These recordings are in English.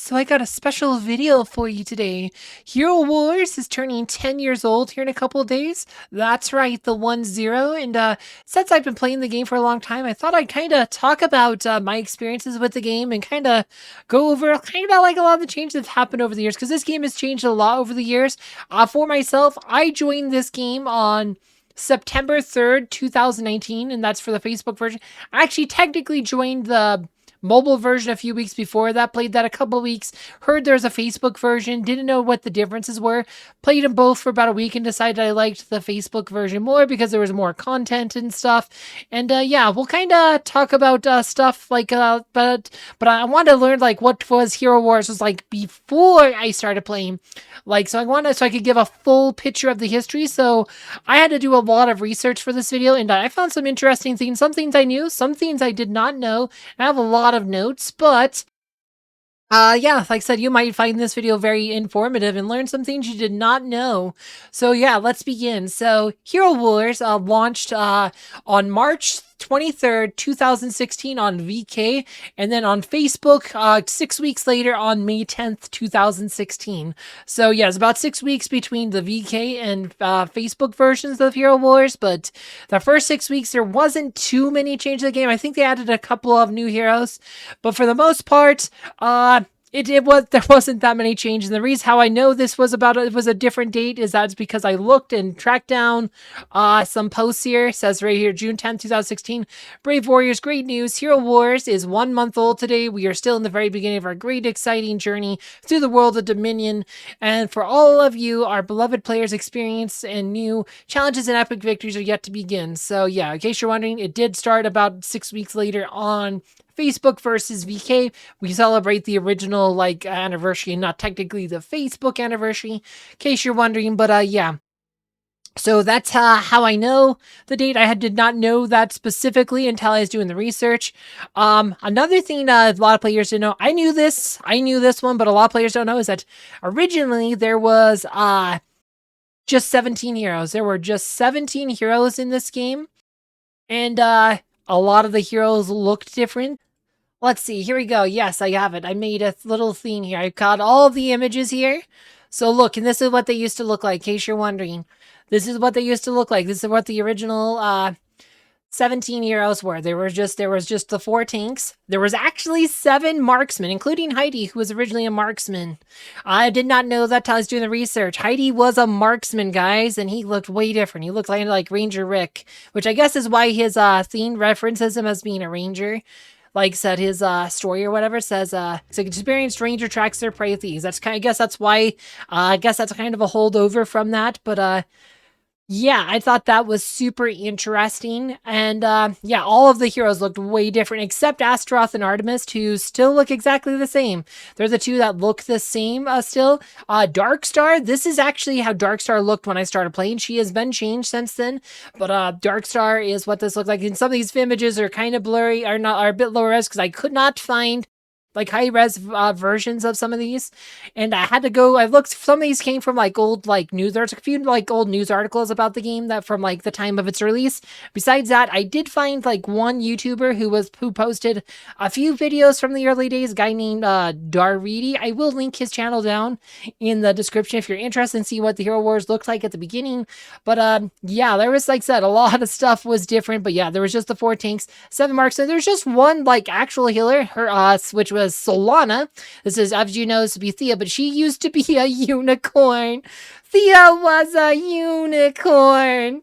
So I got a special video for you today. Hero Wars is turning 10 years old here in a couple of days. That's right, the 1-0. And since I've been playing the game for a long time, I thought I'd kind of talk about my experiences with the game and kind of go over kind of like a lot of the changes that have happened over the years, because this game has changed a lot over the years. For myself, I joined this game on September 3rd, 2019, and that's for the Facebook version. I actually technically joined the mobile version a few weeks before that, played that a couple weeks, heard there's a Facebook version, didn't know what the differences were, played them both for about a week and decided I liked the Facebook version more because there was more content and stuff. And yeah, we'll kind of talk about stuff like but I wanted to learn like what was Hero Wars was like before I started playing, like, so I could give a full picture of the history. So I had to do a lot of research for this video, and I found some interesting things, some things I knew, some things I did not know. I have a lot of notes, but yeah, like I said, you might find this video very informative and learn some things you did not know. So yeah, let's begin. So Hero Wars launched on March 23rd, 2016 on VK, and then on Facebook 6 weeks later on May 10th, 2016. So yeah, it's about 6 weeks between the VK and Facebook versions of Hero Wars, but the first 6 weeks there wasn't too many changes to the game. I think they added a couple of new heroes, but for the most part, there wasn't that many changes. And the reason how I know this was it was a different date is that's because I looked and tracked down some posts here. It says right here, June 10th, 2016. Brave Warriors, great news. Hero Wars is 1 month old today. We are still in the very beginning of our great, exciting journey through the world of Dominion. And for all of you, our beloved players' experience and new challenges and epic victories are yet to begin. So yeah, in case you're wondering, it did start about 6 weeks later on Facebook versus VK. We celebrate the original anniversary and not technically the Facebook anniversary, in case you're wondering. But yeah. So that's how I know the date. I did not know that specifically until I was doing the research. Another thing a lot of players didn't know, I knew this one, but a lot of players don't know, is that originally there was just 17 heroes. There were just 17 heroes in this game, and a lot of the heroes looked different. Let's see, here we go. Yes, I have it. I made a little theme here. I've got all the images here. So look, and this is what they used to look like, in case you're wondering. This is what they used to look like. This is what the original 17 heroes were. There was just the 4 tanks. There was actually 7 marksmen, including Heidi, who was originally a marksman. I did not know that till I was doing the research. Heidi was a marksman, guys, and he looked way different. He looked like Ranger Rick, which I guess is why his theme references him as being a ranger. Like said, his story or whatever says it's an experienced ranger tracks their prey thieves. I guess that's why. I guess that's kind of a holdover from that. But yeah, I thought that was super interesting. And yeah, all of the heroes looked way different except Astaroth and Artemis, who still look exactly the same. They're the two that look the same still. Darkstar, this is actually how Darkstar looked when I started playing. She has been changed since then, but Darkstar is what this looked like. And some of these images are kind of blurry, are a bit low res, because I could not find like high res versions of some of these, and I had to go. I looked. Some of these came from old news. There's a few old news articles about the game that from the time of its release. Besides that, I did find one YouTuber who posted a few videos from the early days. A guy named Darvidi. I will link his channel down in the description if you're interested in see what the Hero Wars looked like at the beginning. But yeah, there was, like I said, a lot of stuff was different. But yeah, there was just the 4 tanks, 7 marks, and there's just one actual healer, her which was Solana. This is, as you know, this to be Thea, but she used to be a unicorn. Thea was a unicorn.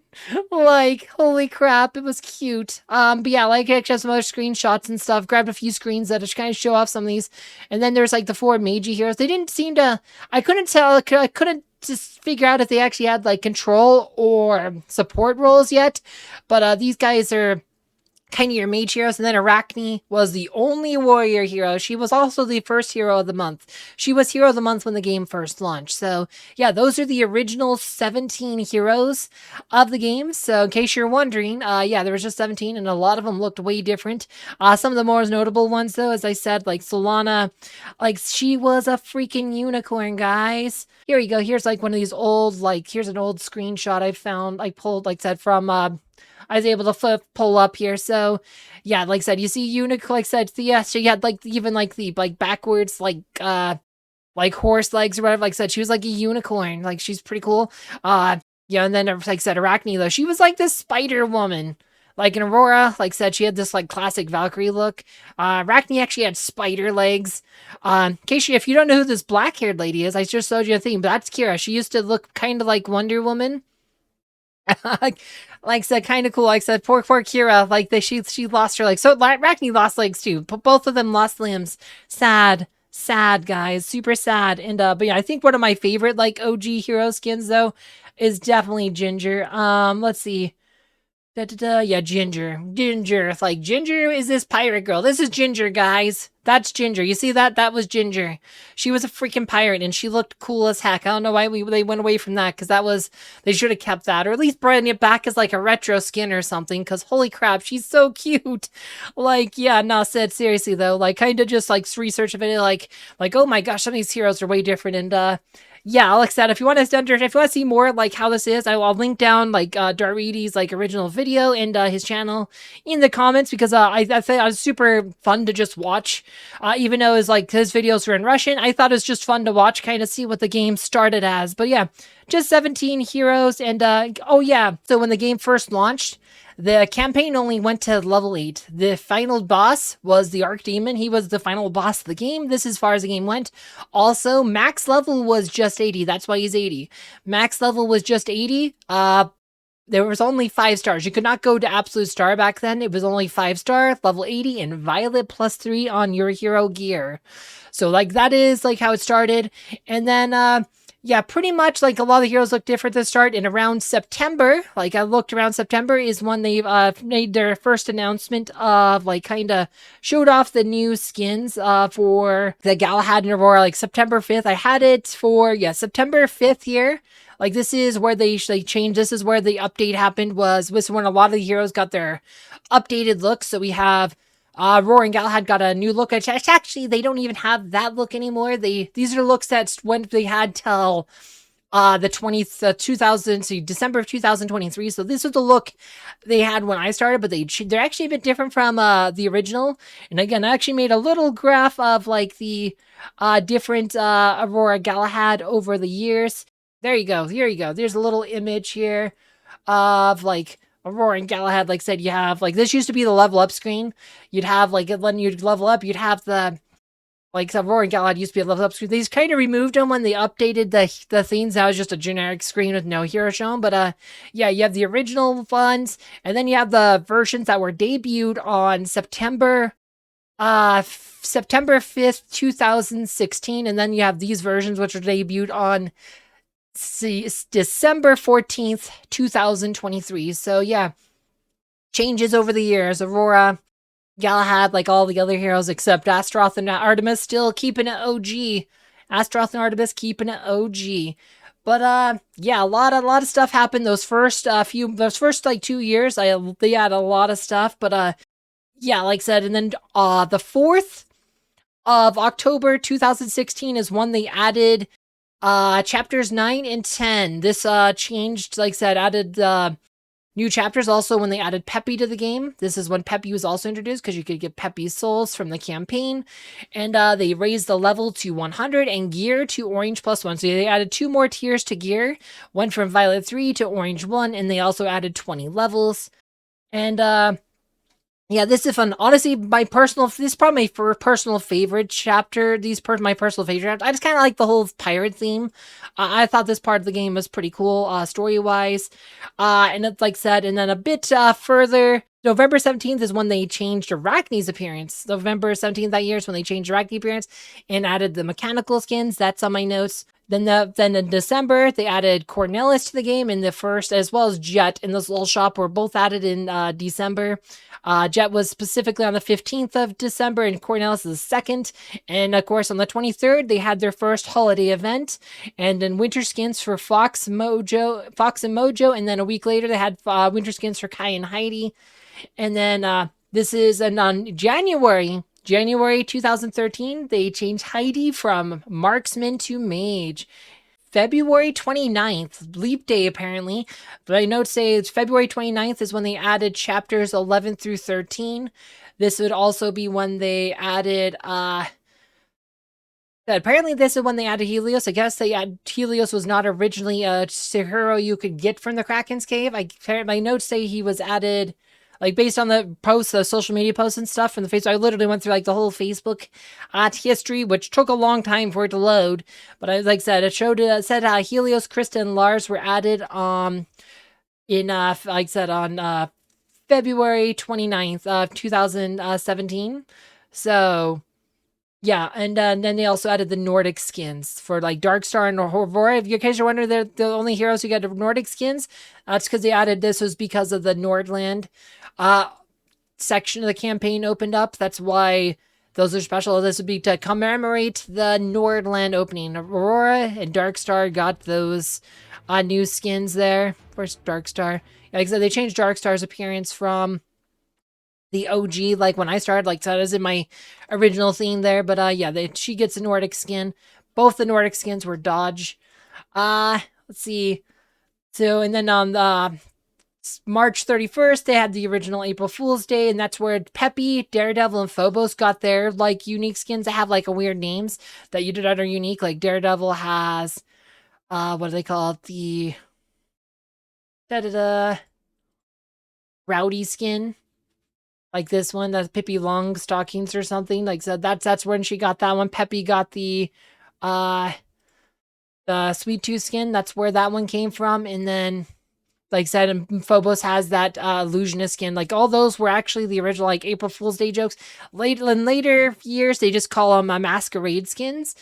Holy crap, it was cute. But yeah, I actually have some other screenshots and stuff. Grabbed a few screens that just kind of show off some of these. And then there's the 4 magi heroes. They didn't seem to, I couldn't tell, I couldn't just figure out if they actually had control or support roles yet. But these guys are kind of your mage heroes. And then Arachne was the only warrior hero. She was also the first hero of the month. She was hero of the month when the game first launched. So yeah, those are the original 17 heroes of the game. So in case you're wondering, yeah, there was just 17 and a lot of them looked way different. Some of the more notable ones though, as I said, Solana, she was a freaking unicorn, guys. Here we go. Here's one of these old, here's an old screenshot I found, pulled, said from I was able to pull up here. So yeah, like I said, you see unicorn, like I said, yeah, she had like even like the like backwards like horse legs or whatever. Like I said, she was like a unicorn. Like she's pretty cool. Yeah, and then like I said, Arachne though, she was like this spider woman. Like in Aurora, like I said, she had this like classic Valkyrie look. Arachne actually had spider legs. In case if you don't know who this black haired lady is, I just showed you a thing, but that's Kira. She used to look kind of like Wonder Woman. like, like I said, kind of cool. Like I said, poor Kira. Like she lost her legs. So Arachne lost legs too. Both of them lost limbs. Sad guys, super sad. And but yeah, I think one of my favorite like OG hero skins though is definitely Ginger. Let's see. Yeah, Ginger. Ginger. Like, Ginger is this pirate girl. This is Ginger, guys. That's Ginger. You see that? That was Ginger. She was a freaking pirate, and she looked cool as heck. I don't know why they went away from that, because that was... They should have kept that, or at least brought it back as, like, a retro skin or something, because holy crap, she's so cute. Like, yeah, no, said seriously, though. Like, kind of just, like, research of it, like, oh my gosh, some of these heroes are way different, and, yeah, like I said, if you want to see more like how this is, I'll link down like Darweedy's like original video and his channel in the comments, because I thought it was super fun to just watch. Even though it's like his videos were in Russian, I thought it was just fun to watch, kind of see what the game started as. But yeah, just 17 heroes, and oh yeah, so when the game first launched, the campaign only went to level 8. The final boss was the Archdemon. He was the final boss of the game. This is as far as the game went. Also, max level was just 80. That's why he's 80. Max level was just 80. There was only 5 stars. You could not go to absolute star back then. It was only 5 star, level 80, and violet +3 on your hero gear. So like that is like how it started. And then yeah, pretty much like a lot of the heroes look different at the start. And around September, like I looked around September is when they made their first announcement of like kind of showed off the new skins for the Galahad and Aurora. Like September 5th, I had it for, yeah, September 5th here. Like this is where they changed. This is where the update happened. Was when a lot of the heroes got their updated looks. So we have Aurora and Galahad got a new look. Actually, they don't even have that look anymore. These are looks that went they had till the 20th 2000 so December of 2023. So this was the look they had when I started, but they're actually a bit different from the original. And again, I actually made a little graph of like the different Aurora Galahad over the years. There you go. Here you go. There's a little image here of like Aurora and Galahad. Like I said, you have like this used to be the level up screen. You'd have like when you'd level up, you'd have the like Aurora and Galahad used to be a level up screen. They just kind of removed them when they updated the themes. That was just a generic screen with no hero shown. But yeah, you have the original ones, and then you have the versions that were debuted on September 5th, 2016, and then you have these versions which are debuted on December 14th, 2023. So yeah, changes over the years. Aurora, Galahad, like all the other heroes except Astaroth and Artemis, still keeping it OG. Astaroth and Artemis keeping it OG. But yeah, a lot of stuff happened those first like 2 years. They had a lot of stuff, but yeah, like I said, and then the 4th of October 2016 is when they added chapters 9 and 10. This changed, like I said, added new chapters. Also, when they added Peppy to the game, this is when Peppy was also introduced, because you could get Peppy's souls from the campaign. And they raised the level to 100 and gear to orange +1. So they added 2 more tiers to gear, went from violet 3 to orange 1, and they also added 20 levels. And yeah, this is fun. Honestly, this is probably my personal favorite chapter. My personal favorite. I just kind of like the whole pirate theme. I thought this part of the game was pretty cool, story-wise. And it's like said, and then a bit further, November 17th is when they changed Arachne's appearance. November 17th that year is when they changed Arachne's appearance and added the mechanical skins. That's on my notes. Then in December, they added Cornelis to the game in the first, as well as Jet in this little shop were both added in December. Jet was specifically on the 15th of December and Cornelis is the 2nd. And of course, on the 23rd, they had their first holiday event. And then winter skins for Fox and Mojo. And then a week later, they had winter skins for Kai and Heidi. And then this is on January 2013, they changed Heidi from marksman to mage. February 29th, leap day apparently. But I note say it's February 29th is when they added chapters 11 through 13. This would also be when they added apparently this is when they added Helios. I guess Helios was not originally a hero you could get from the Kraken's cave. My notes say he was added, like based on the posts, the social media posts and stuff from the Facebook. I literally went through like the whole Facebook history, which took a long time for it to load. But I like said, it showed said Helios, Krista, and Lars were added in like I said on February 29th of 2017. So yeah, and then they also added the Nordic skins for like Darkstar and Aurora. If you guys are wondering, they're the only heroes who get Nordic skins. That's because they added this was because of the Nordland section of the campaign opened up. That's why those are special. This would be to commemorate the Nordland opening. Aurora and Darkstar got those new skins there. Where's Darkstar? Like I said, they changed Darkstar's appearance from the OG, like when I started, like that is in my original theme there. But yeah, she gets a Nordic skin. Both the Nordic skins were Dodge. Let's see. So and then on March 31st, they had the original April Fool's Day, and that's where Peppy, Daredevil, and Phobos got their like unique skins that have like a weird names that you did that are unique. Like Daredevil has what do they call it? The Rowdy skin. Like this one, that's Pippi Longstockings or something. Like so that's when she got that one. Peppy got the Sweet Tooth skin. That's where that one came from. And then, like I said, Phobos has that illusionist skin. Like all those were actually the original like April Fool's Day jokes. In later years, they just call them masquerade skins.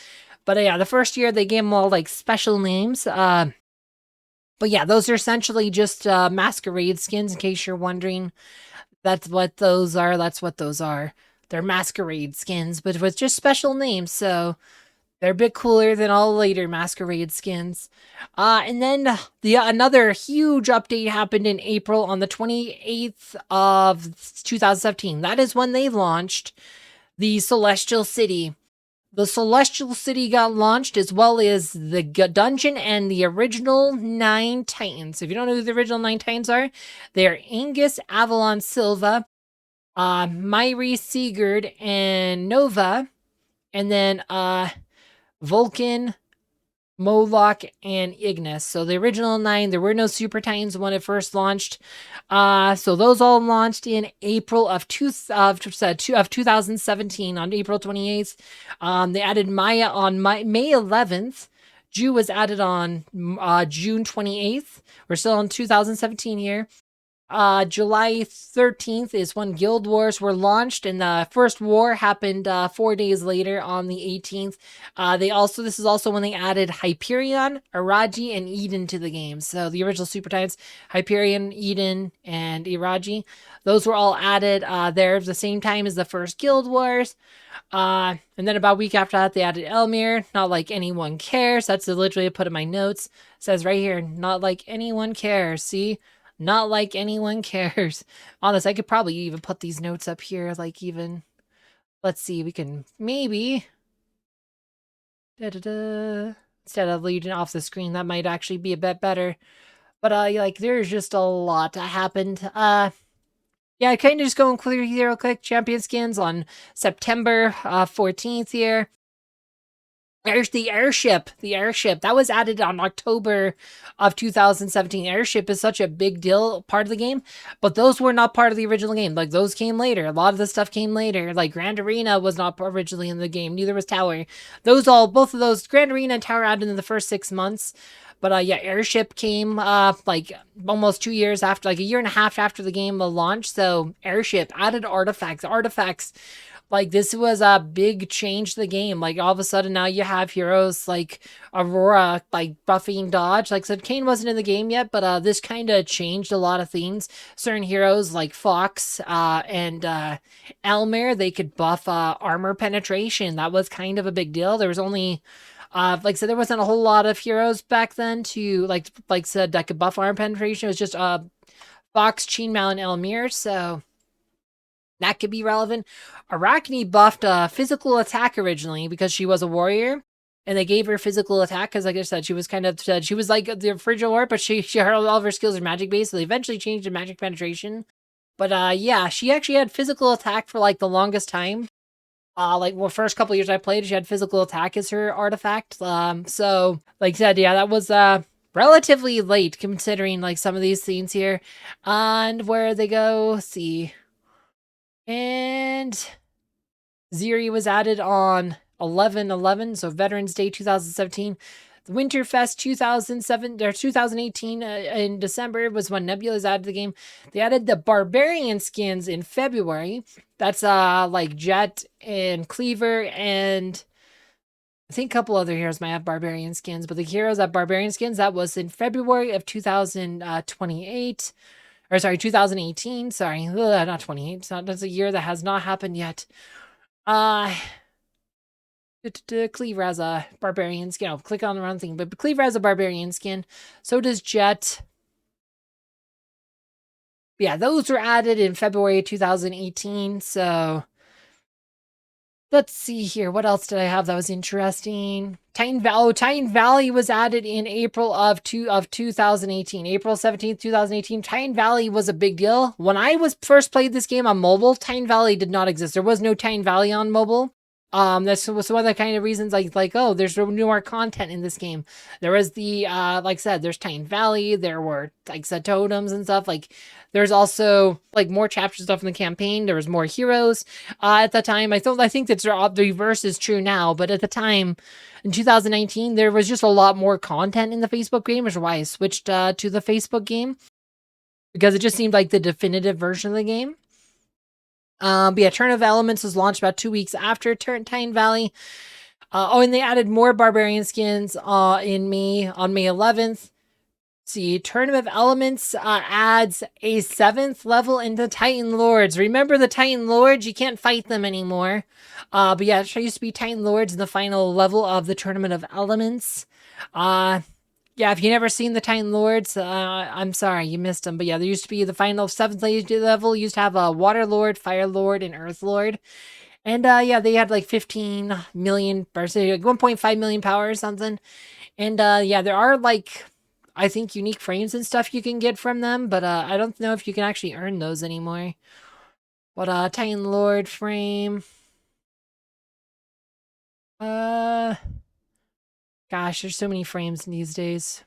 But yeah, the first year they gave them all like special names. But yeah, those are essentially just masquerade skins. In case you're wondering. That's what those are. That's what those are. They're masquerade skins, but with just special names. So they're a bit cooler than all later masquerade skins. And then another huge update happened in April on the 28th of 2017. That is when they launched the Celestial City. The Celestial City got launched as well as the dungeon and the original 9 Titans. If you don't know who the original 9 Titans are, they are Angus, Avalon, Silva, Myri, Sigurd, and Nova. And then Vulcan, Moloch, and Ignis. So the original 9, there were no Super Titans when it first launched. So those all launched in April of 2017 on April 28th. They added Maya on May 11th. Jew was added on June 28th. We're still in 2017 here. July 13th is when Guild Wars were launched, and the first war happened 4 days later on the 18th. This is also when they added Hyperion, Iraji, and Eden to the game. So the original Super Titans, Hyperion, Eden, and Iraji, those were all added there at the same time as the first Guild Wars. And then about a week after that, they added Elmir. Not like anyone cares. That's literally put in my notes. It says right here, not like anyone cares. See? Not like anyone cares. Honest, I could probably even put these notes up here, like even, let's see, we can maybe, instead of leading off the screen, that might actually be a bit better. But like there's just a lot that happened. Yeah, kind of just going clear here real quick. Champion skins on September 14th here. The airship that was added on October of 2017. Airship is such a big deal part of the game, but those were not part of the original game. Like those came later. A lot of the stuff came later. Like Grand Arena was not originally in the game. Neither was Tower. Both of those Grand Arena and Tower added in the first 6 months. But yeah, Airship came like almost 2 years after, like a year and a half after the game launched. So Airship added artifacts. Like, this was a big change to the game. Like, all of a sudden, now you have heroes like Aurora, like Buffy and Dodge. Like I said, Kane wasn't in the game yet, but this kind of changed a lot of things. Certain heroes like Fox and Elmer, they could buff armor penetration. That was kind of a big deal. There was only... like I said, there wasn't a whole lot of heroes back then to, like I said, that could buff armor penetration. It was just Fox, Chainmail, and Elmir, so... that could be relevant. Arachne buffed physical attack originally because she was a warrior. and they gave her physical attack because, like I said, she was kind of she was like the original war, but she all of her skills are magic based. So they eventually changed to magic penetration. But yeah, she actually had physical attack for like the longest time. First couple years I played, she had physical attack as her artifact. So like I said, yeah, that was relatively late considering like some of these scenes here, and where they go. Let's see, and Ziri was added on 11/11, so Veterans Day 2017. The Winterfest 2007 or 2018 in December was when Nebula's added the game. They added the Barbarian skins in February. That's like Jet and Cleaver, and I think a couple other heroes might have Barbarian skins, but the heroes that Barbarian skins, that was in February of 2028. Or sorry, 2018. Sorry, not 28. That's a year that has not happened yet. Cleaver has a barbarian skin. I'll click on the wrong thing, but Cleaver has a barbarian skin. So does Jet. Yeah, those were added in February 2018. So let's see here. What else did I have that was interesting? Titan Valley was added in April of 2018. April 17th, 2018. Titan Valley was a big deal. When I first played this game on mobile, Titan Valley did not exist. There was no Titan Valley on mobile. That's one of the kind of reasons oh, there's more content in this game. There was the like I said, there's Titan Valley, there were like said totems and stuff. Like there's also like more chapter stuff in the campaign. There was more heroes at the time. I think that the reverse is true now, but at the time in 2019 there was just a lot more content in the Facebook game, which is why I switched to the Facebook game, because it just seemed like the definitive version of the game. But yeah, Turn of Elements was launched about 2 weeks after Titan Valley. And they added more barbarian skins on May 11th. See, Turn of Elements adds a 7th level into Titan Lords. Remember the Titan Lords? You can't fight them anymore. But yeah, it used to be Titan Lords in the final level of the Tournament of Elements. Yeah, if you've never seen the Titan Lords, I'm sorry, you missed them. But yeah, there used to be the final 7th level, used to have a Water Lord, Fire Lord, and Earth Lord. And yeah, they had like 15 million, or say like 1.5 million power or something. And yeah, there are like, I think, unique frames and stuff you can get from them. But I don't know if you can actually earn those anymore. But Titan Lord frame. Gosh, there's so many frames these days.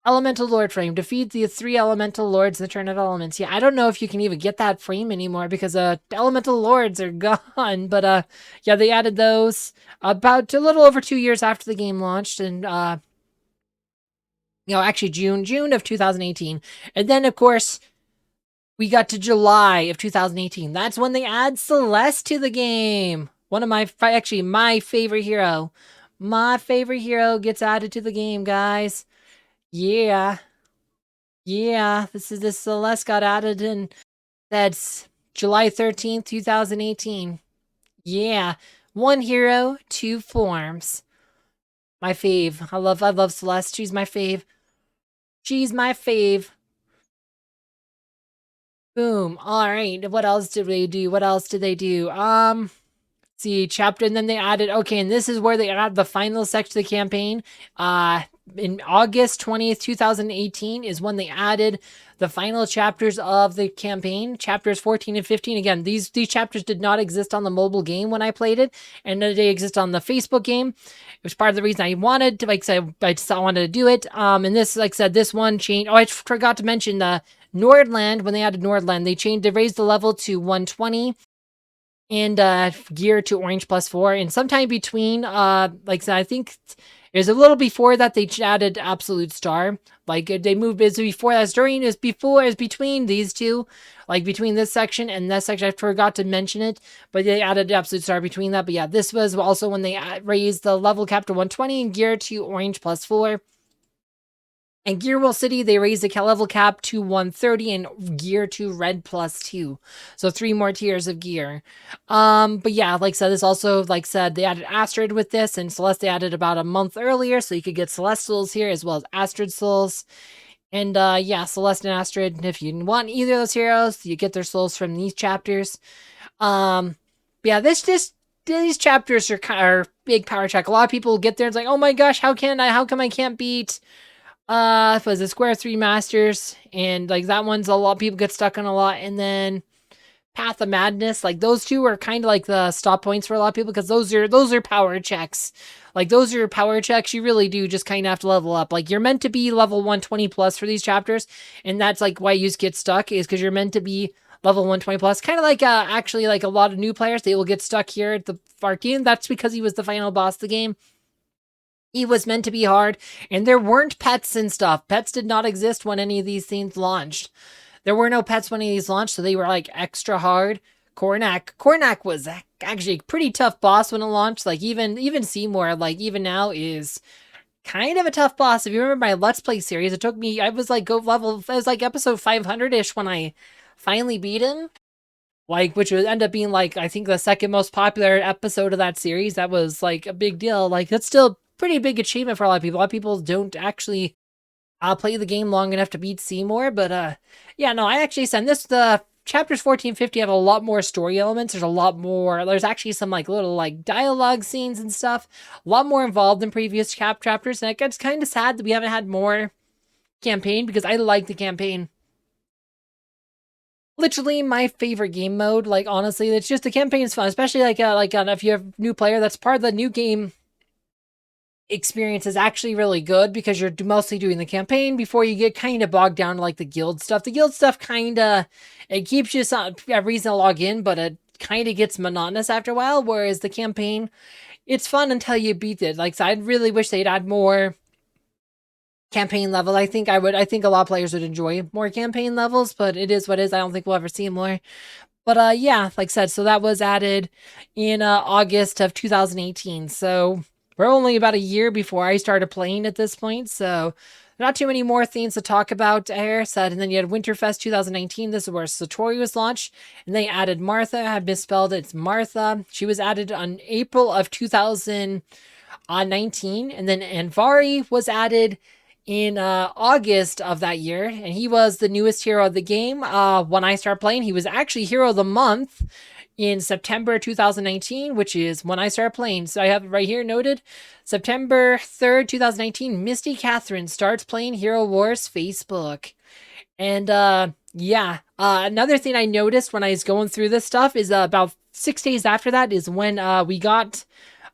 Elemental Lord frame. Defeat the 3 Elemental Lords in the Turn of Elements. Yeah, I don't know if you can even get that frame anymore because Elemental Lords are gone. But yeah, they added those about a little over 2 years after the game launched. And actually June of 2018. And then, of course, we got to July of 2018. That's when they add Celeste to the game. One of my favorite hero. My favorite hero gets added to the game, guys. Yeah. Yeah, this Celeste got added in. That's July 13th, 2018. Yeah. 1 hero, 2 forms. My fave. I love Celeste. She's my fave. She's my fave. Boom. All right. What else did they do? See, chapter, and then they added, okay, and this is where they add the final section of the campaign. In August 20th, 2018 is when they added the final chapters of the campaign, chapters 14 and 15. Again, these chapters did not exist on the mobile game when I played it, and they exist on the Facebook game. It was part of the reason I wanted to, like I said, I just wanted to do it. And this, like I said, this one changed. Oh, I forgot to mention Nordland. When they added Nordland, they raised the level to 120. And gear to orange +4, and sometime between like I said, I think it was a little before that they added absolute star. Like they moved as before as between these two, like between this section and this section. I forgot to mention it, but they added absolute star between that. But yeah, this was also when they raised the level cap to 120 and gear to orange +4. And Gearwell City, they raised the level cap to 130 and gear to red +2. So 3 more tiers of gear. But yeah, like I said, this also, like I said, they added Astrid with this, and Celeste they added about a month earlier, so you could get Celeste souls here as well as Astrid souls. And yeah, Celeste and Astrid, if you want either of those heroes, you get their souls from these chapters. Yeah, this just these chapters are big power check. A lot of people get there and it's like, oh my gosh, how come I can't beat was it Square 3 Masters? And like that one's a lot, people get stuck on a lot. And then Path of Madness, like those two are kind of like the stop points for a lot of people because those are power checks. Like those are power checks. You really do just kind of have to level up. Like you're meant to be level 120 plus for these chapters, and that's like why you get stuck is because you're meant to be level 120 plus. Kind of like actually like a lot of new players, they will get stuck here at the Farkeen. That's because he was the final boss of the game. He was meant to be hard, and there weren't pets and stuff. Pets did not exist when any of these things launched. There were no pets when any of these launched, so they were like extra hard. Cornac was actually a pretty tough boss when it launched. Like even Seymour, like even now is kind of a tough boss. If you remember my Let's Play series, it took me, I was like episode 500-ish when I finally beat him. Like, which would end up being like, I think the second most popular episode of that series. That was like a big deal. Like that's still pretty big achievement for a lot of people. A lot of people don't actually play the game long enough to beat Seymour, but yeah, no, I actually said this, the chapters 14, 50 have a lot more story elements. There's a lot more, there's actually some like little like dialogue scenes and stuff, a lot more involved than previous chapters, and it gets kind of sad that we haven't had more campaign because I like the campaign. Literally my favorite game mode, like honestly, it's just the campaign is fun, especially like if you have a new player, that's part of the new game experience is actually really good because you're mostly doing the campaign before you get kind of bogged down to like the guild stuff. The guild stuff kind of, it keeps you a reason to log in, but it kind of gets monotonous after a while, whereas the campaign, it's fun until you beat it. Like, so I really wish they'd add more campaign level. I think a lot of players would enjoy more campaign levels, but it is what it is. I don't think we'll ever see more. But yeah, like I said, so that was added in August of 2018. So we're only about a year before I started playing at this point, so not too many more things to talk about here. Said, and then you had Winterfest 2019. This is where Satori was launched, and they added Martha. I have misspelled it. It's Martha. She was added on April of 2019, and then Anvari was added in August of that year, and he was the newest hero of the game. When I started playing, he was actually Hero of the Month in September 2019, which is when I started playing. So I have it right here noted. September 3rd, 2019, Misty Kathrine starts playing Hero Wars Facebook. And yeah, another thing I noticed when I was going through this stuff is about 6 days after that is when we got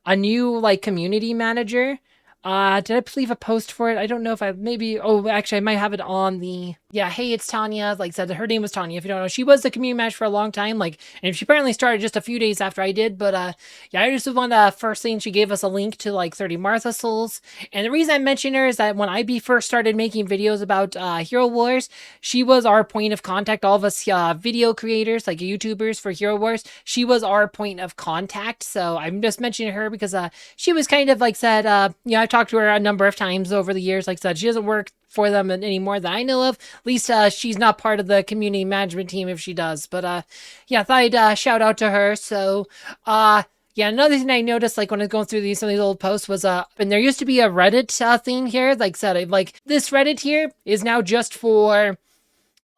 a new like community manager. Did I leave a post for it? I don't know if actually I might have it on the, yeah, hey, it's Tanya. Like I said, her name was Tanya. If you don't know, she was the community manager for a long time. Like, and she apparently started just a few days after I did. But yeah, I just was one of the first things. She gave us a link to like 30 Martha Souls. And the reason I mentioned her is that when I first started making videos about Hero Wars, she was our point of contact. All of us video creators, like YouTubers for Hero Wars, she was our point of contact. So I'm just mentioning her because she was kind of like said, you know, I've talked to her a number of times over the years. Like I said, she doesn't work for them anymore that I know of. At least she's not part of the community management team if she does. But yeah, I thought I'd shout out to her. So yeah, another thing I noticed, like when I was going through some of these old posts was, and there used to be a Reddit thing here. Like I said, like this Reddit here is now just for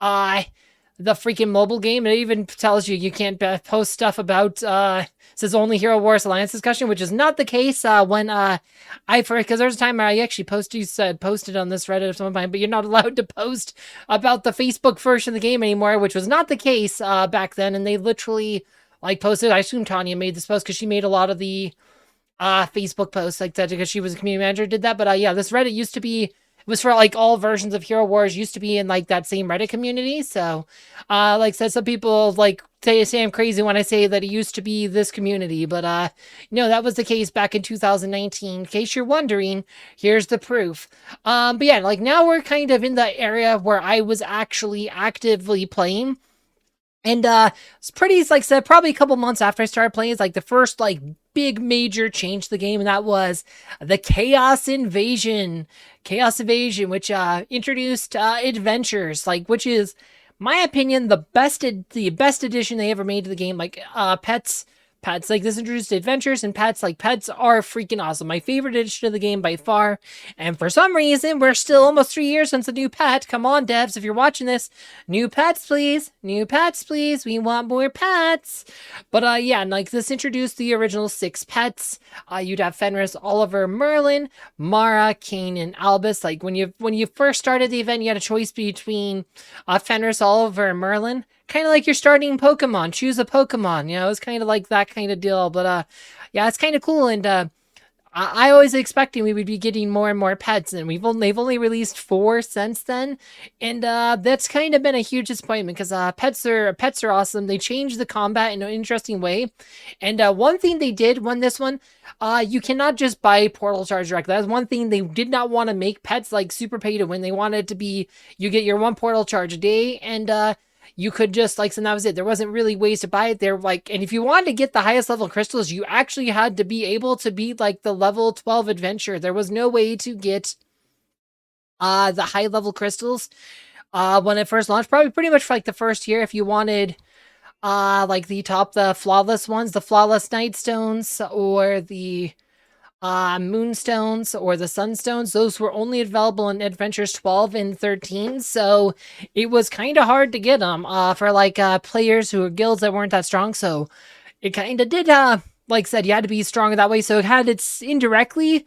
the freaking mobile game. It even tells you can't post stuff about says only Hero Wars Alliance discussion, which is not the case when because there's a time I actually posted on this Reddit of some point, but you're not allowed to post about the Facebook version of the game anymore, which was not the case back then. And they literally like posted, I assume Tanya made this post because she made a lot of the Facebook posts like that because she was a community manager, did that. But yeah, this Reddit used to be, it was for like all versions of Hero Wars, used to be in like that same Reddit community. So like I said, some people like say I'm crazy when I say that it used to be this community, but no, that was the case back in 2019. In case you're wondering, here's the proof. But yeah, like now we're kind of in the area where I was actually actively playing. And it's pretty, like I said, probably a couple months after I started playing, it's like the first like big major change to the game, and that was the Chaos Invasion. Chaos Invasion, which introduced adventures, like, which is, my opinion, the best addition they ever made to the game. Like pets pets. Like, this introduced adventures and pets. Like, pets are freaking awesome. My favorite edition of the game by far. And for some reason, we're still almost 3 years since a new pet. Come on, devs, if you're watching this, new pets, please. New pets, please. We want more pets. But yeah, and like this introduced the original 6 pets. You'd have Fenris, Oliver, Merlin, Mara, Kane, and Albus. Like when you first started the event, you had a choice between Fenris, Oliver, and Merlin. Kind of like you're starting Pokemon. Choose a Pokemon. You know, it's kind of like that kind of deal. But yeah, it's kind of cool. And I always expecting we would be getting more and more pets, and they've only released 4 since then, and that's kind of been a huge disappointment because pets are awesome. They changed the combat in an interesting way, and one thing they did when this one, you cannot just buy portal charge direct. That's one thing they did not want to make pets like super pay to win. They wanted it to be you get your 1 portal charge a day, and you could just like, so that was it. There wasn't really ways to buy it. They're like, and if you wanted to get the highest level crystals, you actually had to be able to beat like the level 12 adventure. There was no way to get the high level crystals when it first launched. Probably pretty much for like the first year if you wanted like the flawless ones, the flawless night stones or the moonstones or the sunstones. Those were only available in adventures 12 and 13, so it was kind of hard to get them for like players who were guilds that weren't that strong. So it kind of did like I said, you had to be stronger that way, so it had its indirectly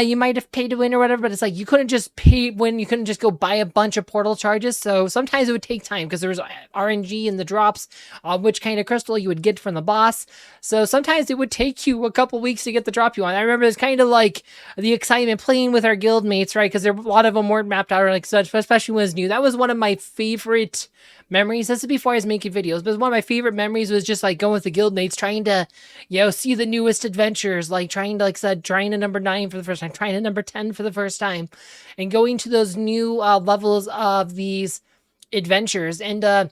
you might have paid to win or whatever, but it's like you couldn't just pay when you couldn't just go buy a bunch of portal charges. So sometimes it would take time because there was RNG in the drops on which kind of crystal you would get from the boss. So sometimes it would take you a couple weeks to get the drop you want. I remember it's kind of like the excitement playing with our guild mates, right? Because a lot of them weren't mapped out or like such, especially when it was new. That was one of my favorite memories. This is before I was making videos, but one of my favorite memories was just like going with the guild mates, trying to, you know, see the newest adventures, like trying to, like I said, trying to number 9 for the first time, trying to number 10 for the first time, and going to those new levels of these adventures. And yeah,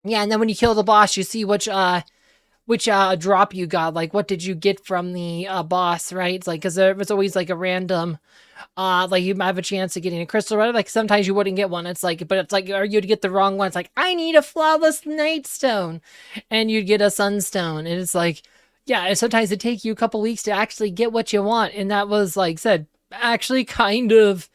and then when you kill the boss, you see which drop you got, like what did you get from the boss, right? It's like, because there was always like a random like you might have a chance of getting a crystal, right? Like sometimes you wouldn't get one. It's like, but it's like, or you'd get the wrong one. It's like, I need a flawless night stone, and you'd get a sunstone. And it's like, yeah, and sometimes it take you a couple weeks to actually get what you want. And that was like said, actually kind of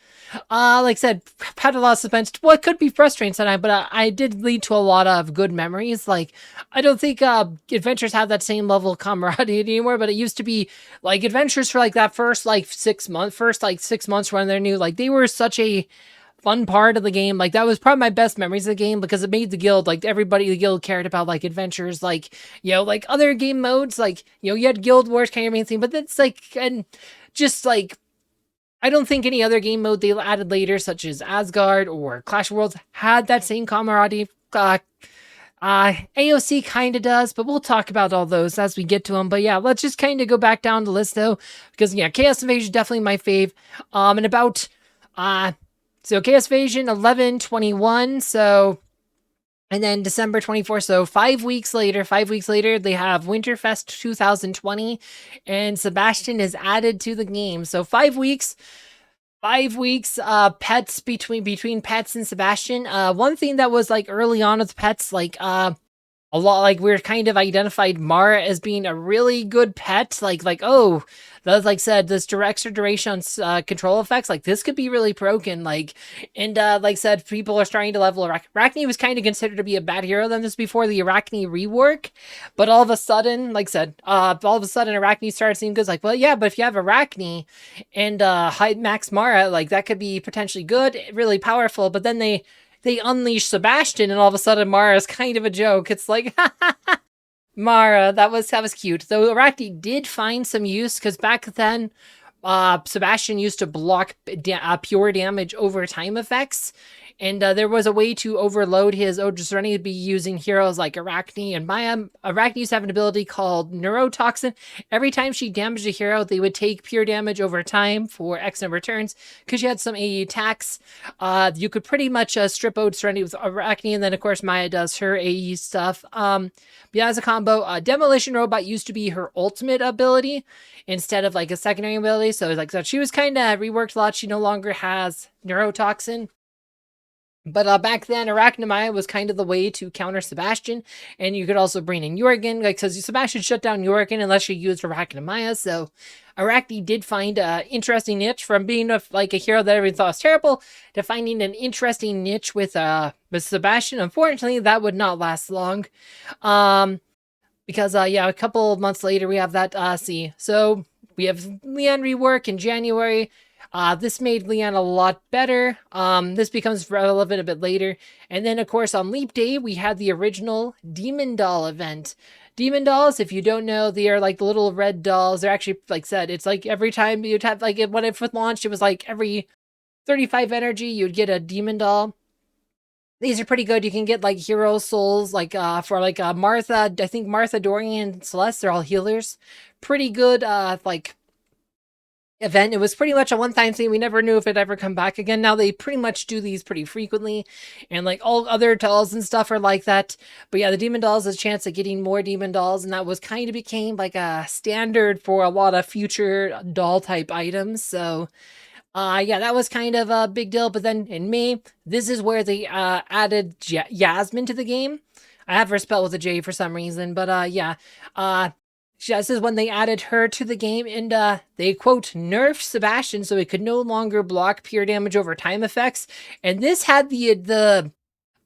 like I said, had a lot of suspense. Well, it could be frustrating sometimes, but I did lead to a lot of good memories. Like, I don't think adventures have that same level of camaraderie anymore, but it used to be like adventures for like that first 6 months when they're new. Like, they were such a fun part of the game. Like, that was probably my best memories of the game because it made the guild, like everybody in the guild cared about like adventures, like, you know, like other game modes, like, you know, you had guild wars kind of main thing, but that's like, and just like, I don't think any other game mode they added later, such as Asgard or Clash of Worlds, had that same camaraderie. AOC kind of does, but we'll talk about all those as we get to them. But yeah, let's just kind of go back down the list though, because yeah, Chaos Invasion is definitely my fave. And about, so Chaos Invasion 11/21, so, and then December 24th, so 5 weeks later, they have Winterfest 2020, and Sebastian is added to the game. So 5 weeks, pets between pets and Sebastian. One thing that was like early on with pets, like, a lot, like we're kind of identified Mara as being a really good pet. Like, oh, that's like said, this extra duration control effects, like this could be really broken. Like, and like said, people are starting to level Arachne was kind of considered to be a bad hero than this before the Arachne rework, but all of a sudden, like said, Arachne started seeing good. Like, well, yeah, but if you have Arachne and high max Mara, like that could be potentially good, really powerful. But then they unleash Sebastian, and all of a sudden Mara's kind of a joke. It's like, Mara, that was cute. Though Arachne did find some use, because back then, Sebastian used to block pure damage over time effects, and there was a way to overload his Serenity to be using heroes like Arachne and Maya. Arachne used to have an ability called Neurotoxin. Every time she damaged a hero, they would take pure damage over time for X number of turns. Because she had some AE attacks, you could pretty much strip out Serenity with Arachne, and then of course Maya does her AE stuff. Yeah, as a combo, Demolition Robot used to be her ultimate ability instead of like a secondary ability. So like, so she was kind of reworked a lot. She no longer has Neurotoxin. But back then, arachne was kind of the way to counter Sebastian, and you could also bring in Jorgen, like, because Sebastian shut down Jorgen unless you used arachne. So Arachne did find an interesting niche from being a hero that everyone thought was terrible to finding an interesting niche with Sebastian. Unfortunately, that would not last long. Because yeah, a couple of months later we have that so we have Leanne rework in January. This made Leanne a lot better. This becomes relevant a bit later. And then of course on Leap Day we had the original Demon Doll event. Demon dolls, if you don't know, they are like the little red dolls. They're actually, like said, it's like every time you'd have, like, when it first launched, it was like every 35 energy you'd get a demon doll. These are pretty good. You can get like hero souls, like for like Martha. I think Martha, Dorian, and Celeste, they're all healers. Pretty good like event. It was pretty much a one-time thing. We never knew if it'd ever come back again. Now they pretty much do these pretty frequently, and like all other dolls and stuff are like that. But yeah, the demon dolls has a chance of getting more demon dolls, and that was kind of became like a standard for a lot of future doll type items. So yeah, that was kind of a big deal. But then in May, this is where they added Yasmin to the game. I have her spelled with a J for some reason, but yeah. This is when they added her to the game, and they, quote, nerfed Sebastian so he could no longer block pure damage over time effects. And this had the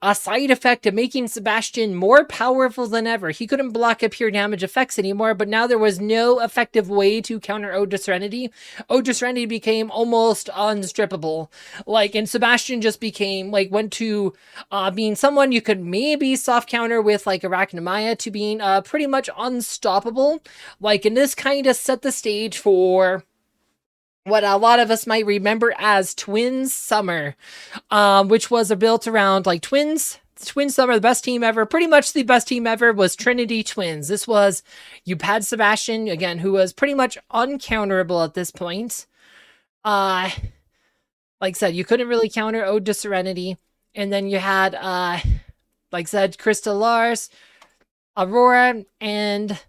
a side effect of making Sebastian more powerful than ever. He couldn't block up pure damage effects anymore, but now there was no effective way to counter Ode to Serenity. Ode to Serenity became almost unstrippable. Like, and Sebastian just became, like, went to being someone you could maybe soft counter with, like, arachne to being pretty much unstoppable. Like, and this kind of set the stage for what a lot of us might remember as Twins Summer, which was built around like Twins Summer, the best team ever. Pretty much the best team ever was Trinity Twins. This was, you had Sebastian, again, who was pretty much uncounterable at this point. Like I said, you couldn't really counter Ode to Serenity. And then you had, like I said, Crystal Lars, Aurora, and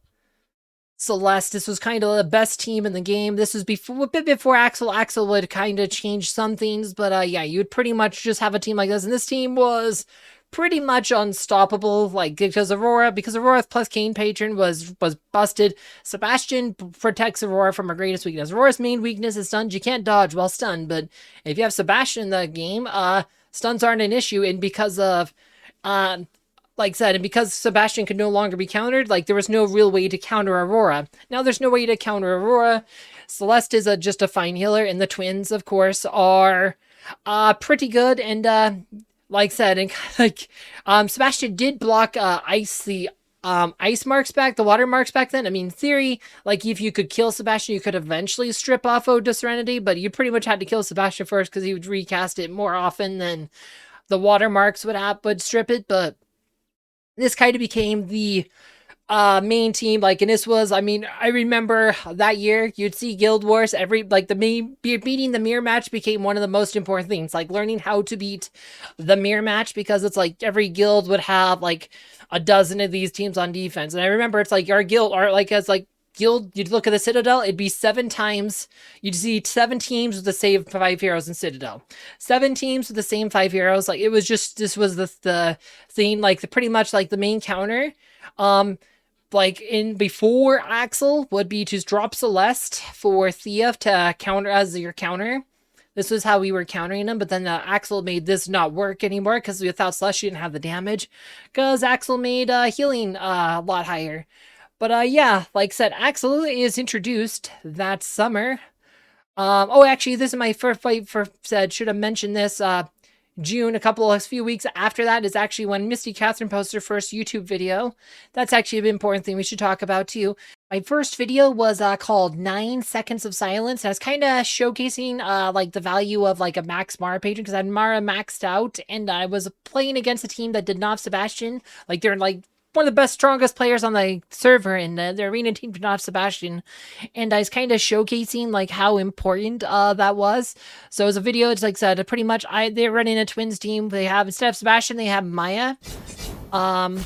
Celeste. This was kind of the best team in the game. This was a bit before Axel. Axel would kind of change some things, but yeah, you'd pretty much just have a team like this, and this team was pretty much unstoppable. Like, because Aurora plus Kane Patron was busted. Sebastian protects Aurora from her greatest weakness. Aurora's main weakness is stuns. You can't dodge while stunned, but if you have Sebastian in the game, stuns aren't an issue, and because of like I said, and because Sebastian could no longer be countered, like, there was no real way to counter Aurora. Now there's no way to counter Aurora. Celeste is just a fine healer, and the twins, of course, are pretty good. And like I said, and like Sebastian did block ice marks back, the water marks back then. I mean, in theory, like, if you could kill Sebastian, you could eventually strip off Ode to Serenity, but you pretty much had to kill Sebastian first because he would recast it more often than the water marks would strip it. But this kind of became the main team. Like, and this was, I mean, I remember that year you'd see Guild Wars beating the mirror match became one of the most important things, like learning how to beat the mirror match, because it's like every guild would have like a dozen of these teams on defense. And I remember it's like our guild, or like as like guild, you'd look at the Citadel, it'd be 7 times, you'd see 7 teams with the same 5 heroes in Citadel, 7 teams with the same 5 heroes. Like, it was just, this was the thing, like pretty much like the main counter. Like, in before Axel would be to drop Celeste for Thea to counter as your counter. This was how we were countering them, but then Axel made this not work anymore, because without Celeste you didn't have the damage, because Axel made healing a lot higher. But yeah, like I said, Axel is introduced that summer. Oh, actually, this is my first fight should have mentioned this. June, a few weeks after that is actually when Misty Kathrine posted her first YouTube video. That's actually an important thing we should talk about too. My first video was called 9 Seconds of Silence. I was kind of showcasing like the value of like a max Mara patron, because I had Mara maxed out, and I was playing against a team that did not have Sebastian. Like, they're like one of the best, strongest players on the server, and the arena team did not have Sebastian, and I was kind of showcasing like how important that was. So it was a video. It's like I said, pretty much they're running a twins team. They have, instead of Sebastian, they have Maya. But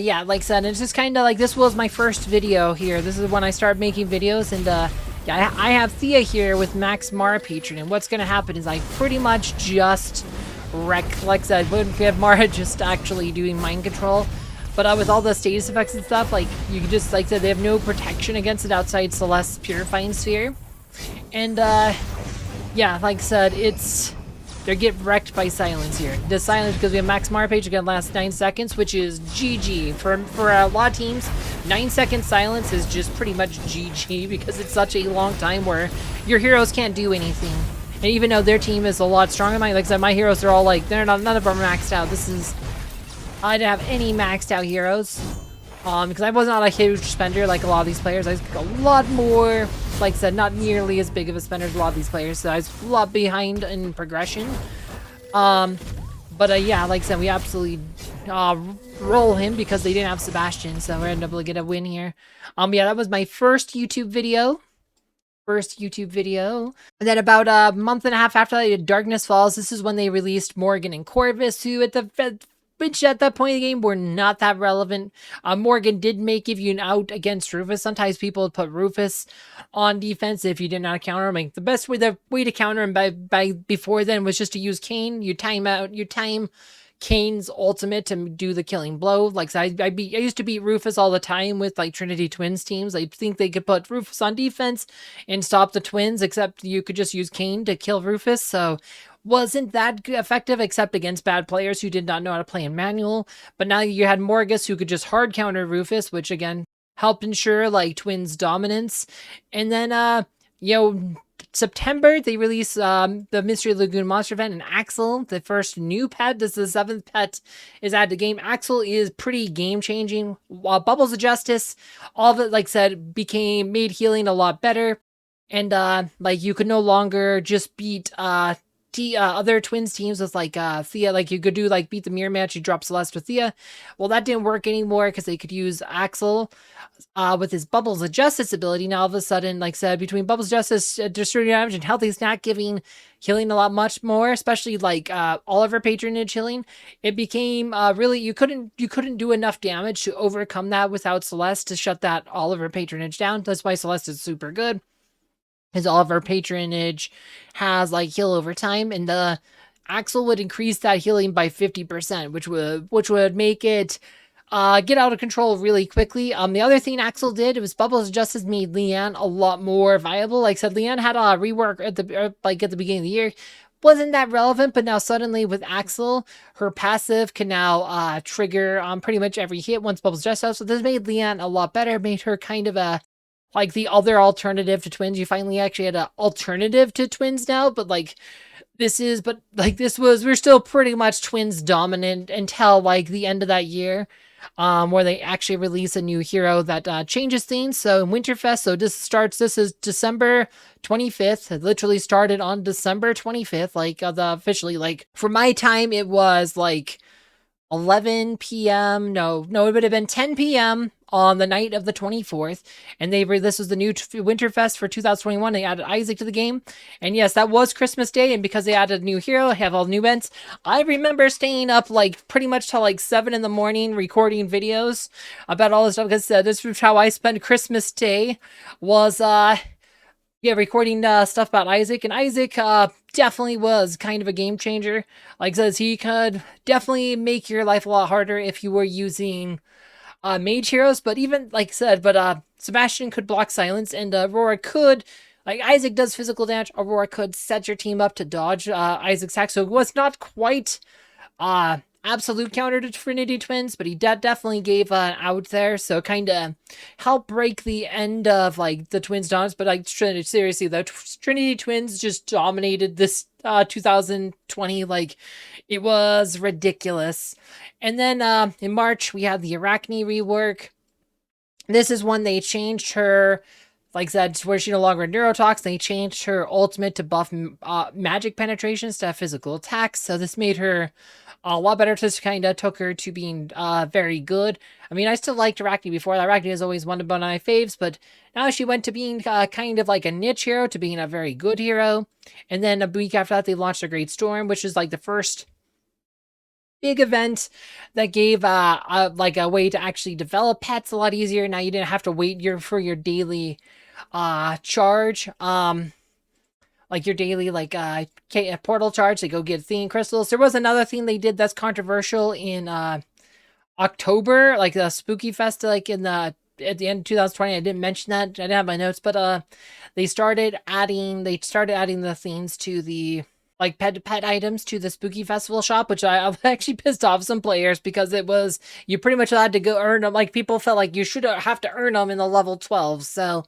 yeah, like I said, it's just kind of like, this was my first video here. This is when I started making videos, and Yeah, I have Thea here with Max Mara Patron, and what's gonna happen is I pretty much just wreck, like I said, when we have Mara just actually doing mind control. But with all the status effects and stuff, like, you can just, like I said, they have no protection against it outside Celeste's Purifying Sphere. And, yeah, like I said, they get wrecked by silence here. The silence, because we have Max Mara Page again last 9 seconds, which is GG. For a lot of teams, 9-second silence is just pretty much GG because it's such a long time where your heroes can't do anything. And even though their team is a lot stronger than mine, like I said, my heroes are all like, none of them are maxed out. I didn't have any maxed out heroes. Because I was not a huge spender like a lot of these players. I was a lot more, like I said, not nearly as big of a spender as a lot of these players. So I was a lot behind in progression. But yeah, like I said, we absolutely roll him because they didn't have Sebastian. So we're able to get a win here. Yeah, that was my first YouTube video. And then about a month and a half after that, I did Darkness Falls. This is when they released Morgan and Corvus, who which at that point in the game were not that relevant. Morgan did give you an out against Rufus. Sometimes people would put Rufus on defense if you did not counter him. Like, the way to counter him by before then was just to use Kayn. You time Kane's ultimate to do the killing blow. Like, I used to beat Rufus all the time with like Trinity Twins teams. I think they could put Rufus on defense and stop the twins, except you could just use Kayn to kill Rufus. So wasn't that effective except against bad players who did not know how to play in manual. But now you had Morgus who could just hard counter Rufus, which again helped ensure like twins dominance. And then September, they released the Mystery Lagoon Monster event, and Axel, the first new pet. This is the 7th pet is added to the game. Axel is pretty game-changing. Bubbles of Justice, all of it, like I said, made healing a lot better. And like, you could no longer just beat other twins teams with like Thea. Like, you could do like beat the mirror match, you drop Celeste with Thea. Well, that didn't work anymore because they could use Axel with his Bubbles of Justice ability. Now all of a sudden, like I said, between Bubbles of Justice, destroying damage, and Healthy Snack giving healing a lot much more, especially like Oliver patronage healing, it became really, you couldn't do enough damage to overcome that without Celeste to shut that Oliver patronage down. That's why Celeste is super good. His Oliver patronage has like heal over time, and the Axel would increase that healing by 50%, which would make it get out of control really quickly. The other thing Axel did, it was Bubbles of Justice made Leanne a lot more viable. Like I said, Leanne had a rework at the beginning of the year. Wasn't that relevant, but now suddenly with Axel, her passive can now trigger pretty much every hit once Bubbles of Justice. So this made Leanne a lot better, made her kind of like the other alternative to twins. You finally actually had an alternative to twins now, but like we're still pretty much twins dominant until like the end of that year, where they actually release a new hero that changes things. So in Winterfest, this is December 25th. It literally started on December 25th, like officially, like for my time, it was like 11 p.m. No, it would have been 10 p.m. on the night of the 24th. And this was the new Winterfest for 2021. They added Isaac to the game. And yes, that was Christmas Day. And because they added a new hero, have all new events, I remember staying up like pretty much till like 7 in the morning recording videos about all this stuff. Because this was how I spent Christmas Day, was recording stuff about Isaac. And Isaac definitely was kind of a game changer. Like, says he could definitely make your life a lot harder if you were using mage heroes. But even, like I said, Sebastian could block silence, and Aurora could, like, Isaac does physical damage. Aurora could set your team up to dodge Isaac's attack. So it was not quite absolute counter to Trinity Twins, but he definitely gave an out there, so kind of helped break the end of like the Twins dominance. But like, seriously, the Trinity Twins just dominated this 2020. Like, it was ridiculous. And then in March we had the Arachne rework. This is when they changed her, like I said, where she no longer neurotox. They changed her ultimate to buff magic penetrations to physical attacks. So this made her a lot better. Just kind of took her to being very good. I mean, I still liked Arachne before. Arachne is always one of my faves, but now she went to being kind of like a niche hero to being a very good hero. And then a week after that, they launched a Great Storm, which is like the first big event that gave like a way to actually develop pets a lot easier. Now you didn't have to wait for your daily charge. Like your daily portal charge to go get theme crystals. There was another thing they did that's controversial in October, like the Spooky Fest, like in the at the end of 2020. I didn't mention that. I didn't have my notes, but they started adding the themes to the like pet items to the Spooky Festival shop, which I actually pissed off some players because it was you pretty much had to go earn them. Like people felt like you should have to earn them in the level 12. So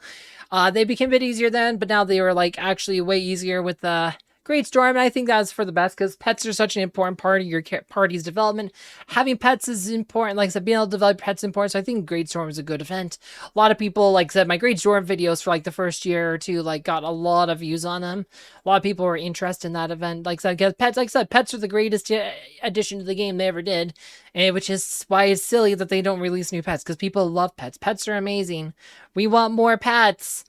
they became a bit easier then, but now they were like actually way easier with the Great Storm. And I think that's for the best because pets are such an important part of your party's development. Having pets is important. Like I said, being able to develop pets is important. So I think Great Storm is a good event. A lot of people, like I said, my Great Storm videos for like the first year or two, like got a lot of views on them. A lot of people were interested in that event. Like I said, because pets, like I said, pets are the greatest addition to the game they ever did. And which is why it's silly that they don't release new pets because people love pets. Pets are amazing. We want more pets.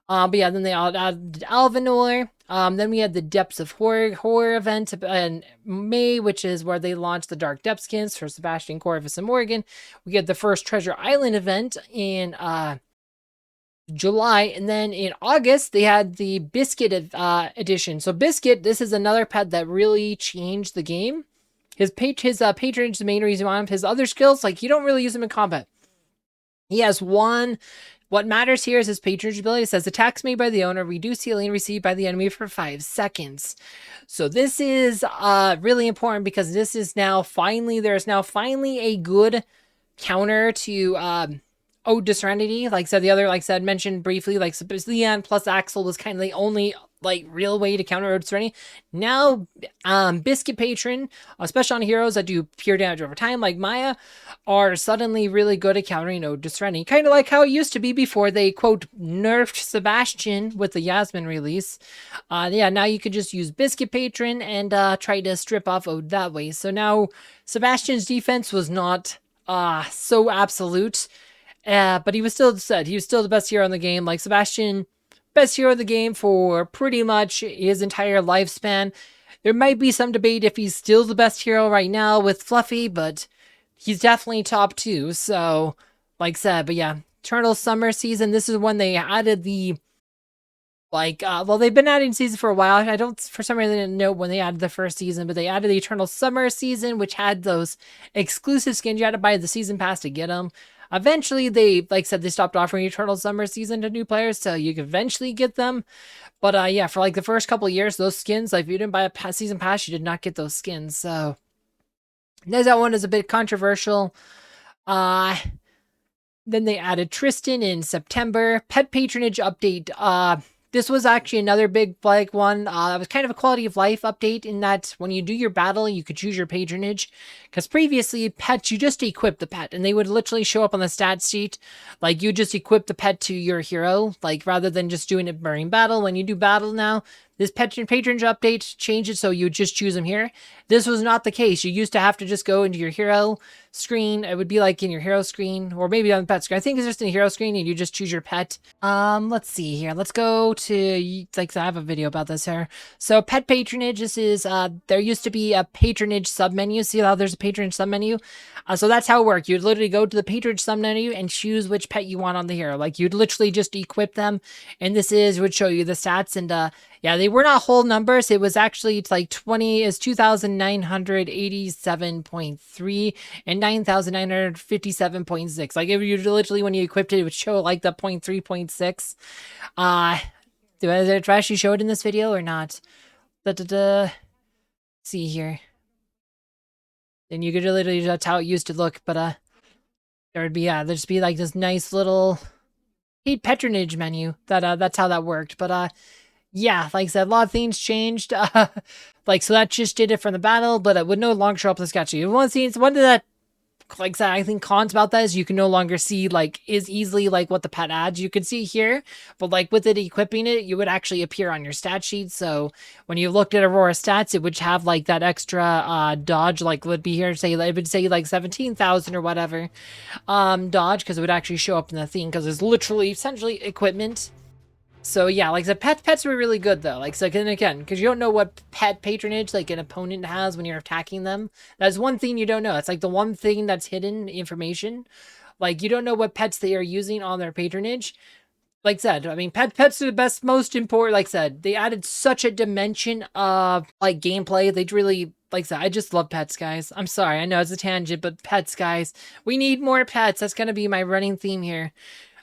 But yeah, then they added Alvanor. Then we had the Depths of Horror event in May, which is where they launched the Dark Depth skins for Sebastian, Corvus, and Morgan. We had the first Treasure Island event in July, and then in August they had the Biscuit edition. So Biscuit, this is another pet that really changed the game. His patronage is the main reason why his other skills, like you don't really use him in combat. He has one. What matters here is his patronage ability. It says attacks made by the owner reduce healing received by the enemy for 5 seconds. So this is really important because this is now finally a good counter to Ode to Serenity. Like I said, the other, like I said, mentioned briefly, like Sebastian plus Axel was kind of the only like real way to counter Ode to Serenity. Now, Biscuit Patron, especially on heroes that do pure damage over time, like Maya, are suddenly really good at countering Ode to Serenity. Kind of like how it used to be before they, quote, nerfed Sebastian with the Yasmin release. Yeah, now you could just use Biscuit Patron and try to strip off Ode that way. So now Sebastian's defense was not so absolute. But he was still the best hero in the game. Like Sebastian, best hero of the game for pretty much his entire lifespan. There might be some debate if he's still the best hero right now with Fluffy, but he's definitely top 2. So, like I said, but yeah, Eternal Summer Season. This is when they added the well, they've been adding season for a while. I don't, for some reason, I didn't know when they added the first season, but they added the Eternal Summer Season, which had those exclusive skins. You had to buy the season pass to get them. Eventually, they, like I said, they stopped offering Eternal Summer Season to new players, so you could eventually get them. But yeah, for like the first couple of years, those skins, like if you didn't buy a season pass, you did not get those skins. So that one is a bit controversial. Then they added Tristan in September. Pet patronage update. This was actually another big one. It was kind of a quality of life update in that when you do your battle, you could choose your patronage. Because previously, pets, you just equip the pet, and they would literally show up on the stat sheet. Like, you just equip the pet to your hero, like, rather than just doing it during battle. When you do battle now, this patronage update changes so you just choose them here. This was not the case. You used to have to just go into your hero screen. It would be like in your hero screen, or maybe on the pet screen. I think it's just in the hero screen, and you just choose your pet. Let's see here. Let's go to, like, I have a video about this here. So pet patronage, this is, there used to be a patronage submenu. See how there's a patronage submenu? So that's how it worked. You'd literally go to the patronage submenu and choose which pet you want on the hero. Like, you'd literally just equip them, and this would show you the stats, and, yeah, they were not whole numbers. It was actually like 2,987.3 and 9,957.6. Like, if you literally, when you equipped it, it would show like the 0.3.6. Did I actually show it in this video or not? See here. And you could literally, that's how it used to look, but there would be, there'd just be like this nice little patronage menu. That's how that worked. But yeah, like I said, a lot of things changed. Like, so that just did it from the battle, but it would no longer show up the sketchy. One of that, like I said, I think cons about that is you can no longer see, like, is easily, like, what the pet adds. You could see here, but, like, with it equipping it, you would actually appear on your stat sheet. So when you looked at Aurora stats, it would have, like, that extra dodge, like, would be here, say, it would say, like, 17,000 or whatever dodge, because it would actually show up in the thing, because it's literally, essentially, equipment. So yeah, like I said, pets were really good though. Like, so and again, because you don't know what pet patronage like an opponent has when you're attacking them. That's one thing you don't know. It's like the one thing that's hidden information. Like, you don't know what pets they are using on their patronage. like I said, I mean, pets are the best, most important. Like I said, they added such a dimension of like gameplay. They really, like I said, I just love pets, guys. I'm sorry, I know it's a tangent, but pets, guys, we need more pets. That's gonna be my running theme here.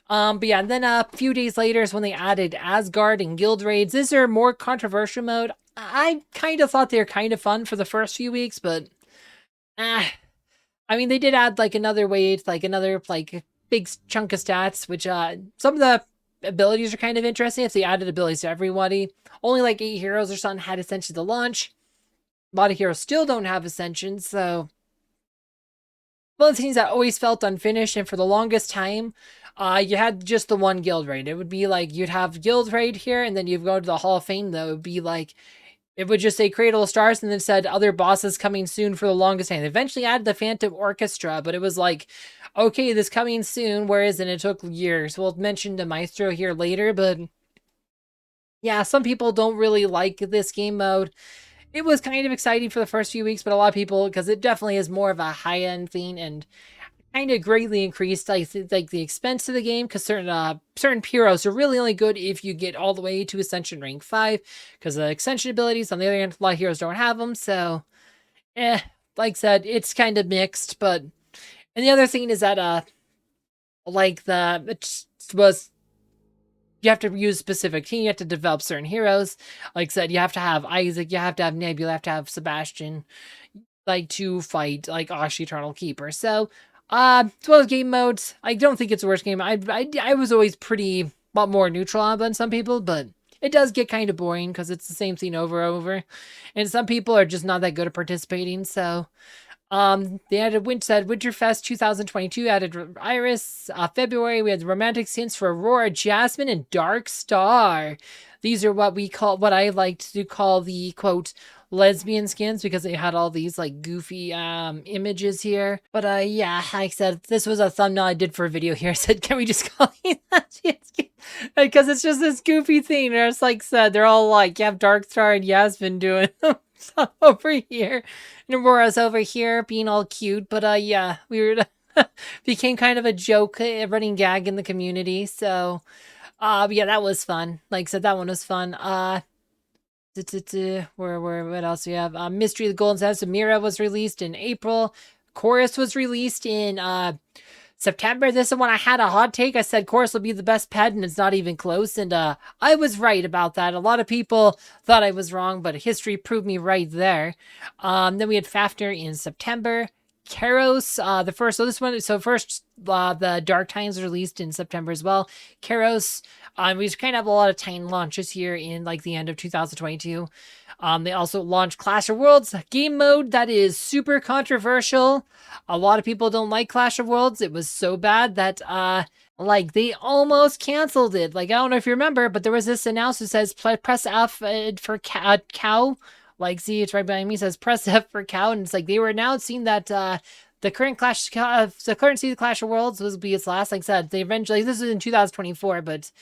But yeah, and then a few days later is when they added Asgard and guild raids. These are more controversial mode. I kind of thought they were kind of fun for the first few weeks, but ah, I mean, they did add like another way, like another like big chunk of stats, which some of the abilities are kind of interesting if they added abilities to everybody. Only like 8 heroes or something had Ascension to launch. A lot of heroes still don't have Ascension, so one of the things that always felt unfinished, and for the longest time, you had just the one guild raid. It would be like you'd have guild raid here, and then you'd go to the Hall of Fame. That would be like it would just say Cradle of Stars and then said other bosses coming soon for the longest time. They eventually added the Phantom Orchestra, but it was like, okay, this coming soon, whereas and it took years. We'll mention the Maestro here later, but yeah, some people don't really like this game mode. It was kind of exciting for the first few weeks, but a lot of people, because it definitely is more of a high-end thing and kind of greatly increased like the expense of the game, because certain heroes are really only good if you get all the way to Ascension rank 5, because the Ascension abilities, on the other hand, a lot of heroes don't have them, so like I said, it's kind of mixed. But and the other thing is that like it was, you have to use specific team, you have to develop certain heroes. Like I said, you have to have Isaac, you have to have Nebula, you have to have Sebastian, like to fight like Ash Eternal Keeper. So it's one of those game modes. I don't think it's the worst game. I was always pretty lot more neutral on than some people, but it does get kind of boring because it's the same thing over and over. And some people are just not that good at participating, so they added Winterfest 2022, added Iris. February, we had romantic scenes for Aurora, Jasmine, and Dark Star. These are what I like to call the quote lesbian skins, because they had all these like goofy images here. But yeah, like I said, this was a thumbnail I did for a video here. I said, can we just call it lesbian skin? Because it's just this goofy thing. And it's like said, they're all like, you have Dark Star and Yasmin doing over here. And Aurora's over here being all cute. But yeah, we were became kind of a joke, a running gag in the community. So yeah, that was fun. Like I said, that one was fun. What else do we have? Mystery of the Golden Sands. Mira was released in April. Chorus was released in September. This is when I had a hot take. I said Chorus will be the best pet, and it's not even close. And I was right about that. A lot of people thought I was wrong, but history proved me right there. Then we had Fafnir in September. Karos, the first. So this one. So first, the Dark Times released in September as well. Karos. We kind of have a lot of tiny launches here in like the end of 2022. They also launched Clash of Worlds game mode that is super controversial. A lot of people don't like Clash of Worlds. It was so bad that like they almost canceled it. Like I don't know if you remember, but there was this announcement that says press F for cow. Like see, it's right behind me. It says press F for cow, and it's like they were announcing that the current the current season of Clash of Worlds was be its last. Like I said, they eventually, this is in 2024, but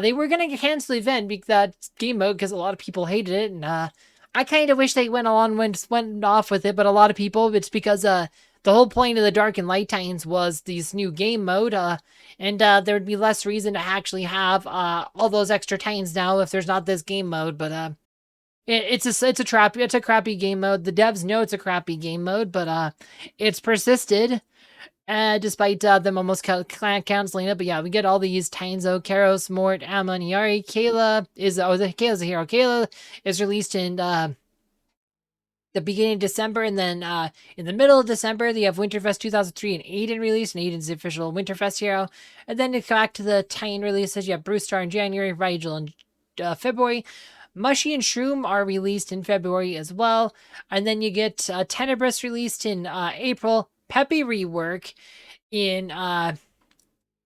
they were gonna cancel the event because that game mode, because a lot of people hated it, and I kind of wish they went off with it, but a lot of people, it's because the whole point of the Dark and Light Titans was this new game mode, and there would be less reason to actually have all those extra Titans now if there's not this game mode. But it's a crappy game mode. The devs know it's a crappy game mode, but it's persisted. Despite them almost canceling it. But yeah, we get all these Taizo, Karos, Mort, Amma, and Yari. Kayla's a hero. Kayla is released in the beginning of December, and then in the middle of December, they have Winterfest 2003 and Aiden released, and Aiden's the official Winterfest hero. And then to come back to the Titan releases, you have Bruce Star in January, Rigel in February. Mushy and Shroom are released in February as well. And then you get Tenebrous released in April. Peppy rework in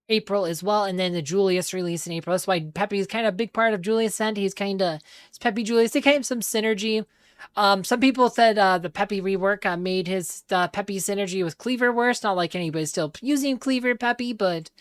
April as well, and then the Julius release in April. That's why Peppy is kind of a big part of Julius Sent. He's kind of, it's Peppy Julius. They kind of some synergy. Some people said the Peppy rework made his Peppy synergy with Cleaver worse. Not like anybody's still using Cleaver Peppy, but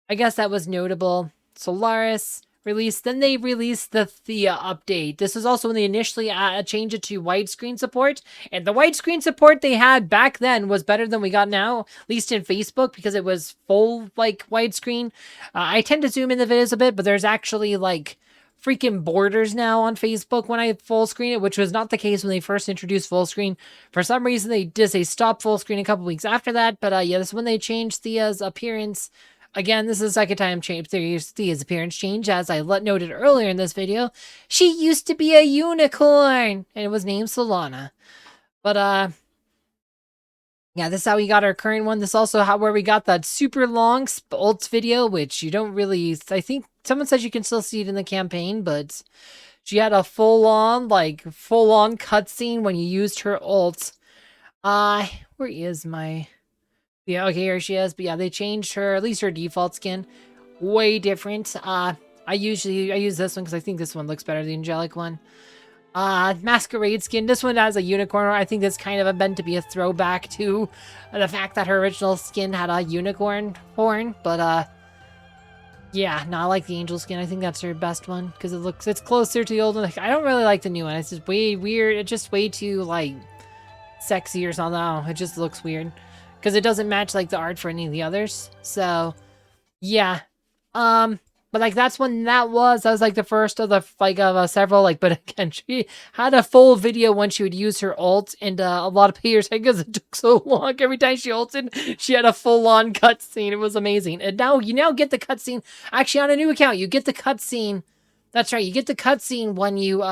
I guess that was notable. Solaris, released. Then they released the Thea update. This is also when they initially changed it to widescreen support. And the widescreen support they had back then was better than we got now, at least in Facebook, because it was full, like, widescreen. I tend to zoom in the videos a bit, but there's actually, like, freaking borders now on Facebook when I full screen it, which was not the case when they first introduced full screen. For some reason, they stopped full screen a couple weeks after that. But yeah, this is when they changed Thea's appearance. Again, this is the second time Thea's appearance change, as I noted earlier in this video. She used to be a unicorn, and it was named Solana. But yeah, this is how we got our current one. This is also where we got that super long ults video, which you don't really... I think someone says you can still see it in the campaign, but she had a full-on cutscene when you used her ult. Where is my... Yeah, okay, here she is. But yeah, they changed her, at least her default skin. Way different. I use this one because I think this one looks better than the angelic one. Masquerade skin. This one has a unicorn. I think that's kind of meant to be a throwback to the fact that her original skin had a unicorn horn. But, yeah, no, I like the angel skin. I think that's her best one because it's closer to the old one. I don't really like the new one. It's just way weird. It's just way too, like, sexy or something. I don't know. It just looks weird because it doesn't match, like, the art for any of the others. So, yeah. But, like, that's when that was like the first of the, like, of several, like, but again, she had a full video when she would use her ult, and a lot of players said because it took so long. Every time she ulted, she had a full-on cutscene. It was amazing. And now, you now get the cutscene, actually, on a new account, you get the cutscene, that's right, you get the cutscene when you,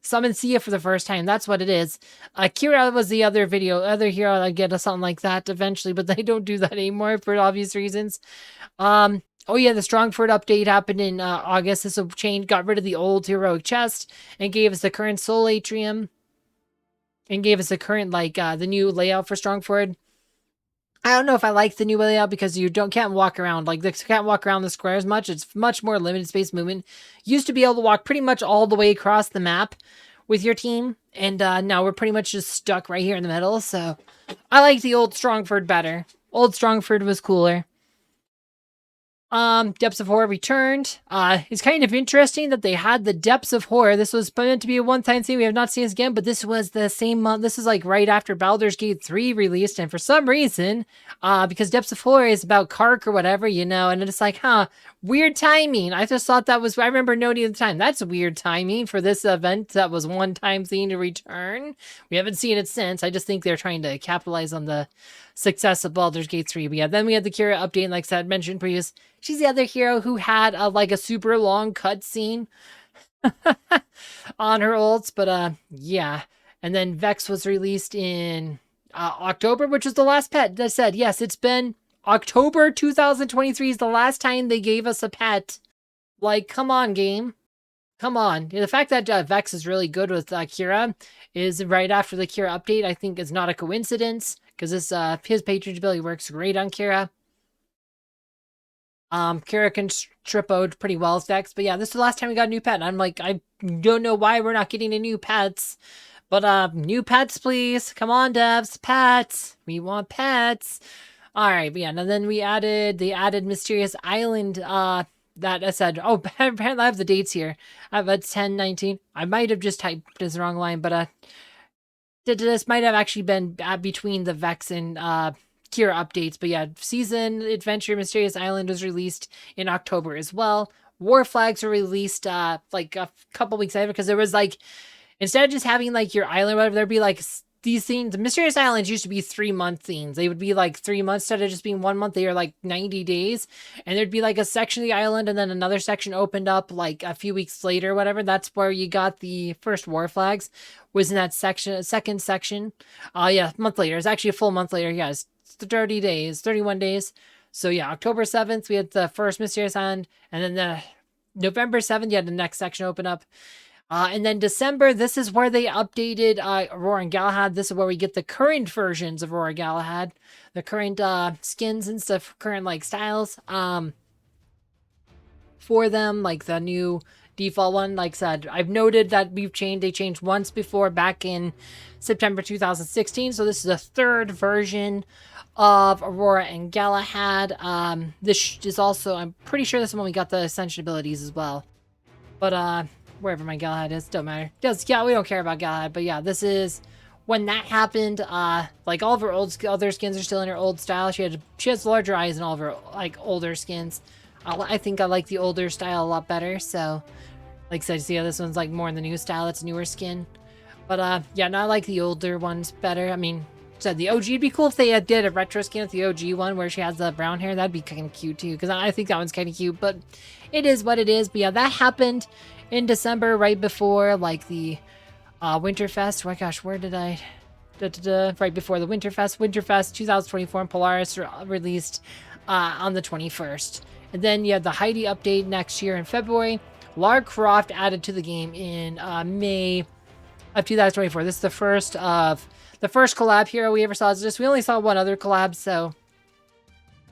summon Sia for the first time. That's what it is. Kira was the other hero I'd get something like that eventually, but they don't do that anymore for obvious reasons. Oh yeah, the Strongford update happened in August. This got rid of the old heroic chest and gave us the current soul atrium. And gave us the current, like, the new layout for Strongford. I don't know if I like the new layout because you can't walk around. Like, can't walk around the square as much. It's much more limited space movement. Used to be able to walk pretty much all the way across the map with your team. And now we're pretty much just stuck right here in the middle. So I like the old Strongford better. Old Strongford was cooler. Depths of Horror returned. It's kind of interesting that they had the Depths of Horror. This was meant to be a one-time thing. We have not seen this again, but this was the same month. This is like right after Baldur's Gate 3 released, and for some reason, because Depths of Horror is about Kark or whatever, you know, and it's like, weird timing. I just thought that was, I remember noting at the time, that's weird timing for this event that was one-time thing to return. We haven't seen it since. I just think they're trying to capitalize on the success of Baldur's Gate 3. But yeah, then we had the Kira update, like I said, mentioned previous. She's the other hero who had like a super long cutscene on her ults. But yeah. And then Vex was released in October, which was the last pet. That said, yes, it's been October 2023 is the last time they gave us a pet. Like, come on, game. Come on. The fact that Vex is really good with Kira is right after the Kira update, I think is not a coincidence. Because his patronage ability works great on Kira. Kira can trip out pretty well with Vex. But yeah, this is the last time we got a new pet. And I'm like, I don't know why we're not getting a new pets. But new pets, please. Come on, devs. Pets. We want pets. Alright, but yeah, and then they added Mysterious Island, that I said, apparently I have the dates here. I have a 10-19. I might have just typed this wrong line, but this might have actually been between the Vex and Kira updates. But yeah, Season Adventure Mysterious Island was released in October as well. War Flags were released like a couple weeks later because there was like, instead of just having like your island or whatever, there'd be like these things. The Mysterious Islands used to be 3-month things. They would be like 3 months instead of just being 1 month. They were like 90 days. And there'd be like a section of the island and then another section opened up like a few weeks later, whatever. That's where you got the first War Flags, was in that section, second section. Yeah, a month later. It's actually a full month later. Yeah, it's 30 days, 31 days. So yeah, October 7th, we had the first Mysterious Island. And then the November 7th, you had the next section open up. And then December, this is where they updated Aurora and Galahad. This is where we get the current versions of Aurora and Galahad. The current skins and stuff, current like styles for them, like the new default one. Like I said, I've noted that they changed once before back in September 2016. So this is the third version of Aurora and Galahad. This is also, I'm pretty sure this is when we got the Ascension abilities as well. But wherever my Galahad is, don't matter. Yeah, we don't care about Galahad. But yeah, this is when that happened. Like all of her other skins are still in her old style. She has larger eyes in all of her like older skins. I think I like the older style a lot better. So, like I said, see how this one's like more in the new style. It's a newer skin. But yeah, no, I like the older ones better. I mean, said the OG would be cool if they did a retro skin with the OG one where she has the brown hair. That'd be kind of cute too, because I think that one's kind of cute. But it is what it is. But yeah, that happened in December, right before like the Winterfest. Oh my gosh, where did I? Right before the Winterfest 2024, and Polaris released on the 21st. And then you have the Heidi update next year in February. Lara Croft added to the game in May of 2024. This is the first collab hero we ever saw. We only saw one other collab, so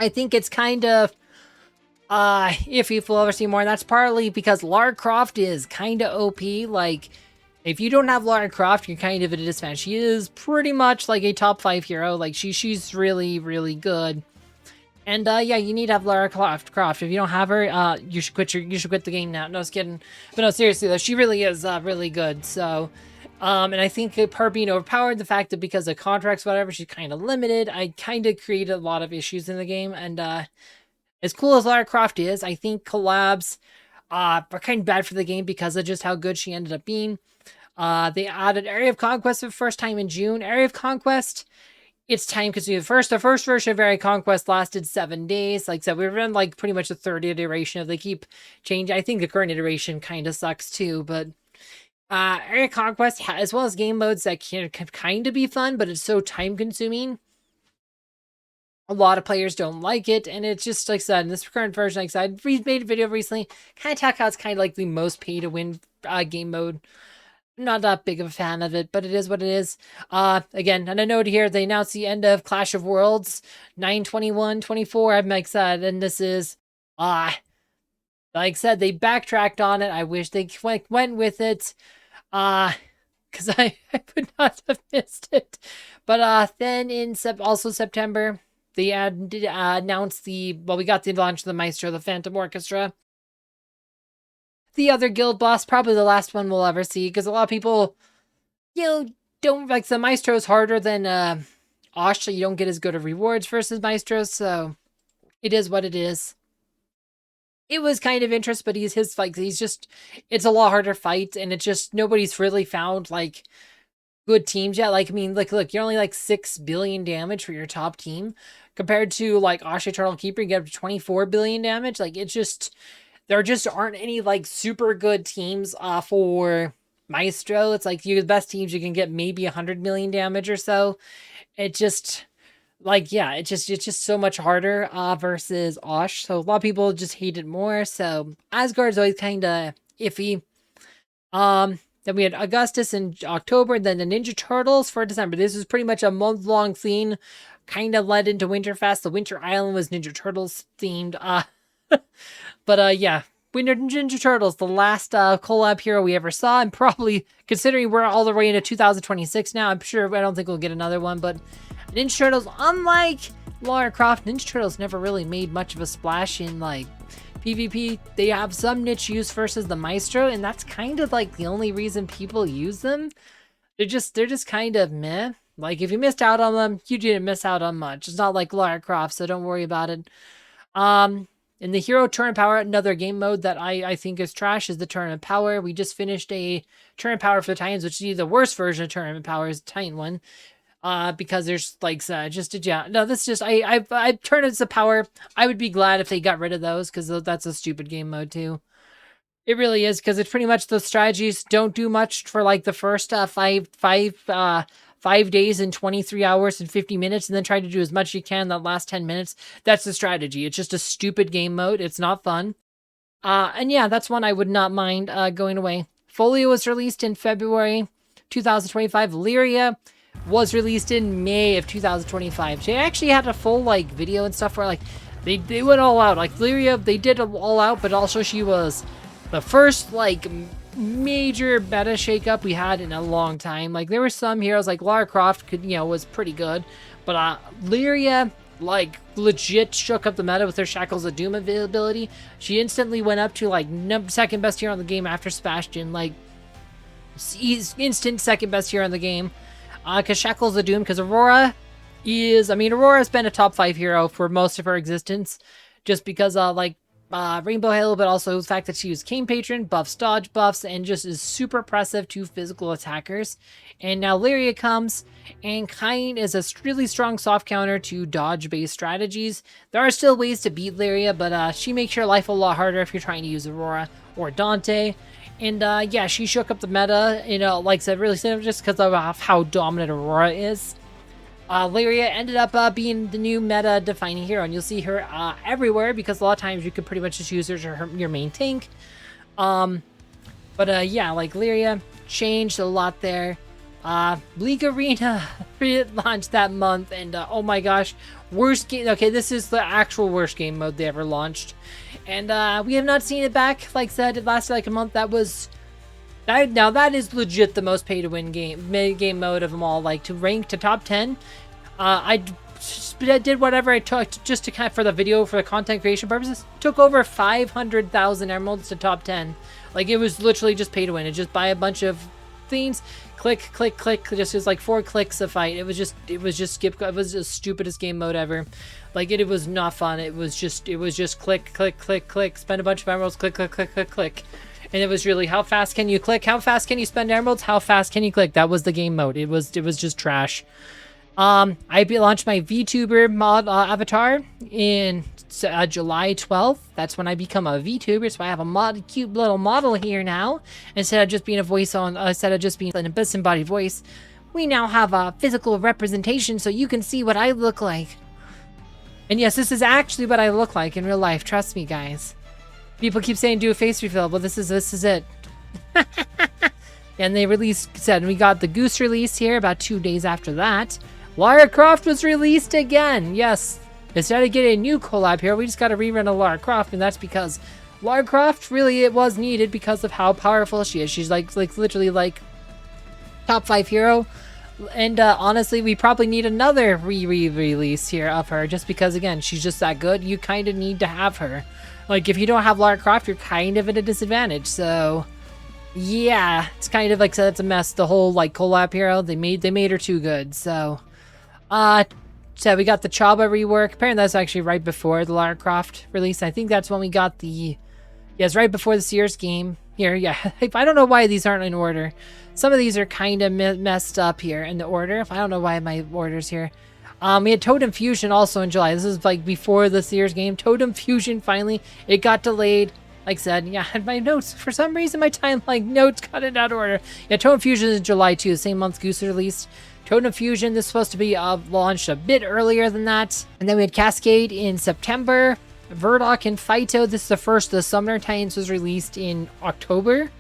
I think it's kind of iffy if we'll ever see more. And that's partly because Lara Croft is kind of OP. Like, if you don't have Lara Croft, you're kind of at a disadvantage. She is pretty much like a top 5 hero. Like, she's really, really good. And yeah, you need to have Lara Croft. If you don't have her, you should quit the game now. No, just kidding. But no, seriously though, she really is really good. So, and I think her being overpowered, the fact that because of contracts, whatever, she's kind of limited, I kind of created a lot of issues in the game. And as cool as Lara Croft is, I think collabs are kind of bad for the game because of just how good she ended up being. They added Area of Conquest for the first time in June. Area of Conquest, it's time consuming. The first version of Area of Conquest lasted 7 days. Like I said, we were in like pretty much the third iteration of they keep changing. I think the current iteration kind of sucks too, but Area of Conquest, as well as game modes that can kind of be fun, but it's so time consuming. A lot of players don't like it, and it's just like I said, in this current version, like I said, I made a video recently, kind of talk how it's kind of like the most pay to win game mode. Not that big of a fan of it, but it is what it is. Again, and a note here, they announced the end of Clash of Worlds 9/21/24. I'm like said, and this is like I said, they backtracked on it. I wish they went with it. Because I would not have missed it. But then in also September, they announced we got the launch of the Maestro, the Phantom Orchestra. The other guild boss, probably the last one we'll ever see, because a lot of people, don't like the Maestro's harder than Osh, so you don't get as good of rewards versus Maestros, so it is what it is. It was kind of interesting, but it's a lot harder fight, and it's just, nobody's really found, like, good teams yet. Like, I mean, look, you're only, like, 6 billion damage for your top team, compared to, like, Osh Eternal Keeper, you get up to 24 billion damage. Like, it's just, there just aren't any, like, super good teams for Maestro. It's like, the best teams you can get maybe 100 million damage or so. It just, like, yeah, it's just so much harder versus Osh. So a lot of people just hate it more. So Asgard's always kind of iffy. Then we had Augustus in October, then the Ninja Turtles for December. This was pretty much a month-long theme, kind of led into Winterfest. The Winter Island was Ninja Turtles themed. But yeah, Ninja Turtles, the last collab hero we ever saw, and probably, considering we're all the way into 2026 now, I don't think we'll get another one, but Ninja Turtles, unlike Lara Croft, Ninja Turtles never really made much of a splash in, like, PvP. They have some niche use versus the Maestro, and that's kind of, like, the only reason people use them. They're just kind of meh. Like, if you missed out on them, you didn't miss out on much. It's not like Lara Croft, so don't worry about it. In the Hero Tournament Power, another game mode that I think is trash is the Tournament Power. We just finished a Tournament Power for the Titans, which is the worst version of Tournament Power is the Titan one. Because there's like, I turned it to power. I would be glad if they got rid of those, because that's a stupid game mode too. It really is, because it's pretty much the strategies don't do much for like the first 5 days and 23 hours and 50 minutes, and then try to do as much as you can that last 10 minutes. That's the strategy. It's just a stupid game mode. It's not fun. And yeah, that's one I would not mind going away. Folio was released in February 2025. Lyria was released in May of 2025. She actually had a full like video and stuff where like they went all out. Like Lyria, they did all out, but also she was the first like major meta shakeup we had in a long time. Like there were some heroes like Lara Croft was pretty good, but Lyria like legit shook up the meta with her Shackles of Doom availability. She instantly went up to like second best hero on the game after Sebastian, like instant second best hero in the game. Because Shackles of Doom, because Aurora's been a top 5 hero for most of her existence, just because Rainbow Halo, but also the fact that she was King Patron, buffs dodge buffs, and just is super oppressive to physical attackers. And now Lyria comes, and kind is a really strong soft counter to dodge-based strategies. There are still ways to beat Lyria, but she makes your life a lot harder if you're trying to use Aurora or Dante. And yeah, she shook up the meta, like I said, really just because of how dominant Aurora is. Lyria ended up being the new meta defining hero, and you'll see her everywhere because a lot of times you could pretty much just use her as your main tank. Yeah, like Lyria changed a lot there. League Arena launched that month, and oh my gosh, worst game. Okay, this is the actual worst game mode they ever launched, and we have not seen it back. Like I said, it lasted like a month. Now that is legit the most pay-to-win game mode of them all. Like to rank to top 10, I did whatever I took just to kind of, for the video, for the content creation purposes. Took over 500,000 emeralds to top 10. Like it was literally just pay-to-win. It just buy a bunch of things, click, click, click. Just was like 4 clicks a fight. It was just skip. It was the stupidest game mode ever. Like it was not fun. It was just click, click, click, click. Spend a bunch of emeralds. Click, click, click, click, click. And it was really, how fast can you click? How fast can you spend emeralds? How fast can you click? That was the game mode. It was just trash. I launched my VTuber mod avatar in July 12th. That's when I become a VTuber. So I have a cute little model here now. Instead of just being instead of just being an disembodied voice, we now have a physical representation so you can see what I look like. And yes, this is actually what I look like in real life. Trust me, guys. People keep saying do a face reveal, but this is it. And they we got the Goose release here about 2 days after that. Lara Croft was released again. Yes, instead of getting a new collab here, we just got a rerun of Lara Croft, and that's because Lara Croft really it was needed because of how powerful she is. She's like literally like top 5 hero. And honestly, we probably need another re-release here of her, just because again, she's just that good. You kind of need to have her. Like, if you don't have Lara Croft, you're kind of at a disadvantage. So, yeah, it's kind of like, so it's a mess. The whole, like, collab hero, they made her too good. So, so we got the Chaba rework. Apparently, that's actually right before the Lara Croft release. I think that's when we got the, yeah, it's right before the Sears game. Here, yeah, I don't know why these aren't in order. Some of these are kind of messed up here in the order. I don't know why my order's here. We had Totem Fusion also in July. This is like before the Sears game. Totem Fusion finally, it got delayed. Like I said, yeah, and my notes, for some reason my notes got in that order. Yeah, Totem Fusion is in July too, the same month Goose released. Totem Fusion, this is supposed to be launched a bit earlier than that. And then we had Cascade in September. Verdok and Phyto, this is the first of the Summoner Titans, was released in October.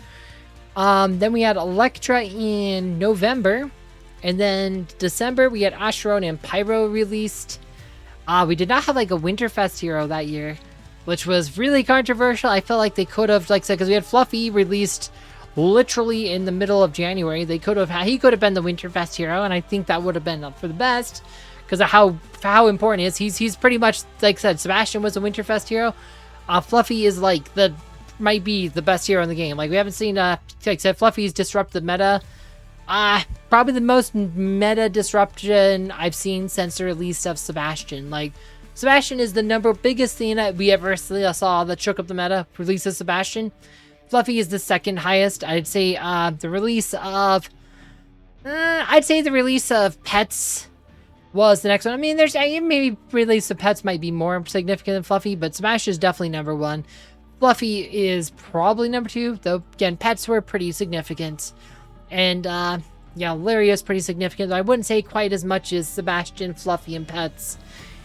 Then we had Electra in November. And then December, we had Acheron and Pyro released. We did not have like a Winterfest hero that year, which was really controversial. I felt like they could have, like I said, because we had Fluffy released literally in the middle of January. He could have been the Winterfest hero, and I think that would have been for the best because of how important he is. He's pretty much, like I said, Sebastian was a Winterfest hero. Fluffy is like might be the best hero in the game. Like we haven't seen, like I said, Fluffy's disrupt the meta. Probably the most meta disruption I've seen since the release of Sebastian. Like, Sebastian is the biggest thing that we ever saw that shook up the meta. Release of Sebastian. Fluffy is the second highest. I'd say the release of Pets was the next one. I mean, there's maybe release of Pets might be more significant than Fluffy, but Sebastian is definitely number 1. Fluffy is probably number 2, though again, Pets were pretty significant. And, yeah, Lyria is pretty significant. I wouldn't say quite as much as Sebastian, Fluffy, and Pets.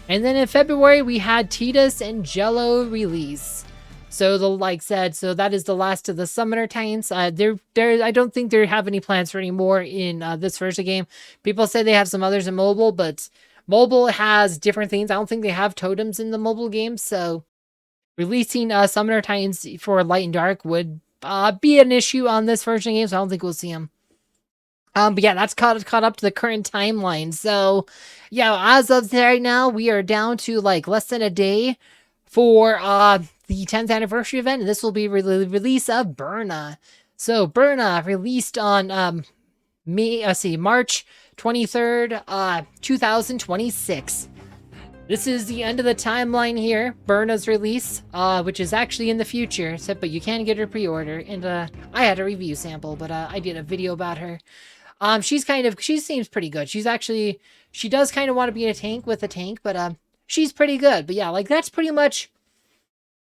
And then in February, we had Tidus and Jello release. So, so that is the last of the Summoner Titans. I don't think they have any plans for any more in this version game. People say they have some others in mobile, but mobile has different things. I don't think they have totems in the mobile game, so releasing Summoner Titans for Light and Dark would be an issue on this version of games. So I don't think we'll see them. But yeah, that's caught up to the current timeline. So, yeah, as of right now, we are down to like less than a day for the 10th anniversary event, and this will be release of Burna. So Burna released on March 23rd, 2026. This is the end of the timeline here. Burna's release, which is actually in the future, but you can get her pre-order. And I had a review sample, but I did a video about her. She seems pretty good. She does kind of want to be in a tank with a tank, but she's pretty good. But yeah, like that's pretty much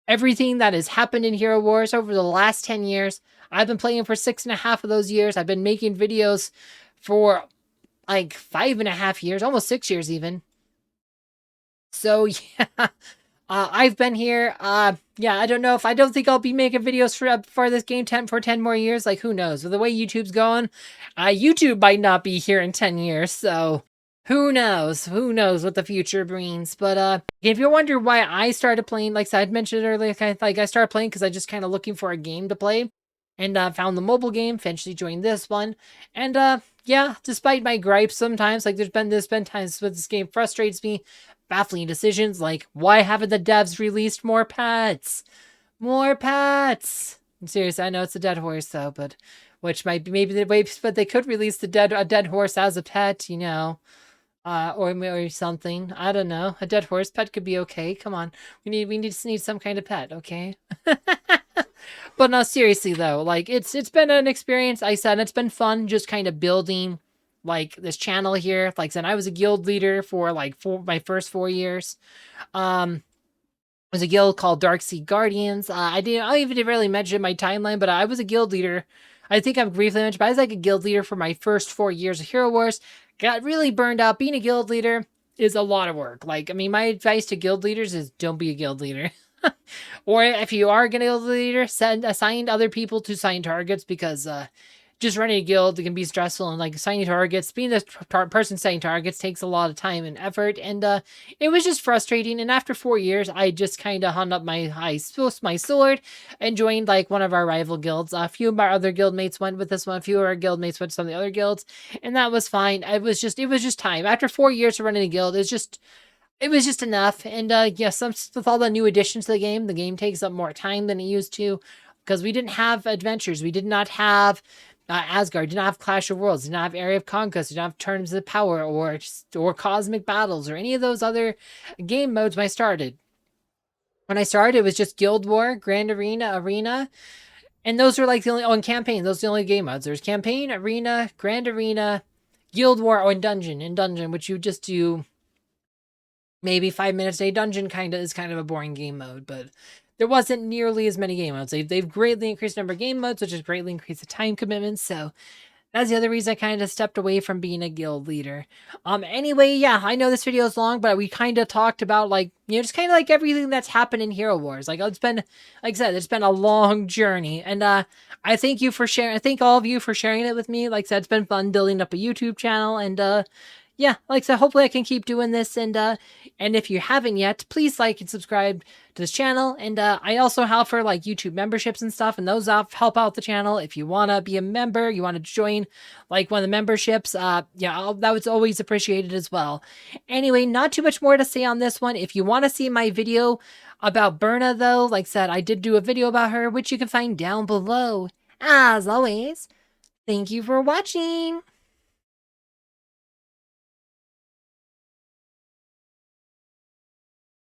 everything that has happened in Hero Wars over the last 10 years. I've been playing for 6.5 of those years. I've been making videos for like 5.5 years, almost 6 years even. So yeah, I've been here. Yeah, I don't think I'll be making videos for this game for 10 more years. Like, who knows? With the way YouTube's going, YouTube might not be here in 10 years. So who knows? Who knows what the future brings? But if you wonder why I started playing, like I mentioned earlier, I started playing because I just kind of looking for a game to play, and found the mobile game. Eventually joined this one, and yeah, despite my gripes sometimes, like there's been times when this game frustrates me, baffling decisions like why haven't the devs released more pets? More pets. Seriously, I know it's a dead horse though, but which might be maybe the way, but they could release a dead horse as a pet, you know. Or something. I don't know. A dead horse pet could be okay. Come on, we need some kind of pet, okay? But no, seriously though, like it's been an experience. I said it's been fun, just kind of building like this channel here. Like I said, I was a guild leader for like my first 4 years. Was a guild called Dark Sea Guardians. I even didn't really mention my timeline, but I was a guild leader. I think I've briefly mentioned, but I was like a guild leader for my first 4 years of Hero Wars. Got really burned out. Being a guild leader is a lot of work. Like, I mean, my advice to guild leaders is don't be a guild leader. Or if you are going to guild leader, assign other people to assign targets, because just running a guild, it can be stressful, and like assigning targets, being the person setting targets takes a lot of time and effort, and it was just frustrating. And after 4 years, I just kind of hung up my sword and joined like one of our rival guilds. A few of our other guildmates went with this one. A few of our guildmates went to some of the other guilds, and that was fine. It was just time. After 4 years of running a guild, it was just enough. And yes, with all the new additions to the game takes up more time than it used to, because we didn't have adventures. We did not have Asgard, did not have Clash of Worlds, did not have Area of Conquest, did not have Tournaments of Power, or Cosmic Battles, or any of those other game modes when I started. When I started, it was just Guild War, Grand Arena, and those were like the only, and Campaign, those are the only game modes. There's Campaign, Arena, Grand Arena, Guild War, and Dungeon, which you just do maybe 5 minutes a day. Dungeon is kind of a boring game mode, but there wasn't nearly as many game modes. They've greatly increased the number of game modes, which has greatly increased the time commitment. So that's the other reason I kind of stepped away from being a guild leader. Anyway, yeah, I know this video is long, but we kind of talked about like, just kind of like everything that's happened in Hero Wars. Like it's been, like I said, it's been a long journey, and I thank you for sharing. I thank all of you for sharing it with me. Like I said, it's been fun building up a YouTube channel, and yeah, like I said, hopefully I can keep doing this, and if you haven't yet, please like and subscribe to this channel, and I also offer like YouTube memberships and stuff, and those help out the channel. If you want to be a member, you want to join like one of the memberships, yeah, that was always appreciated as well. Anyway, not too much more to say on this one. If you want to see my video about Burna though, like I said, I did do a video about her, which you can find down below. As always, thank you for watching.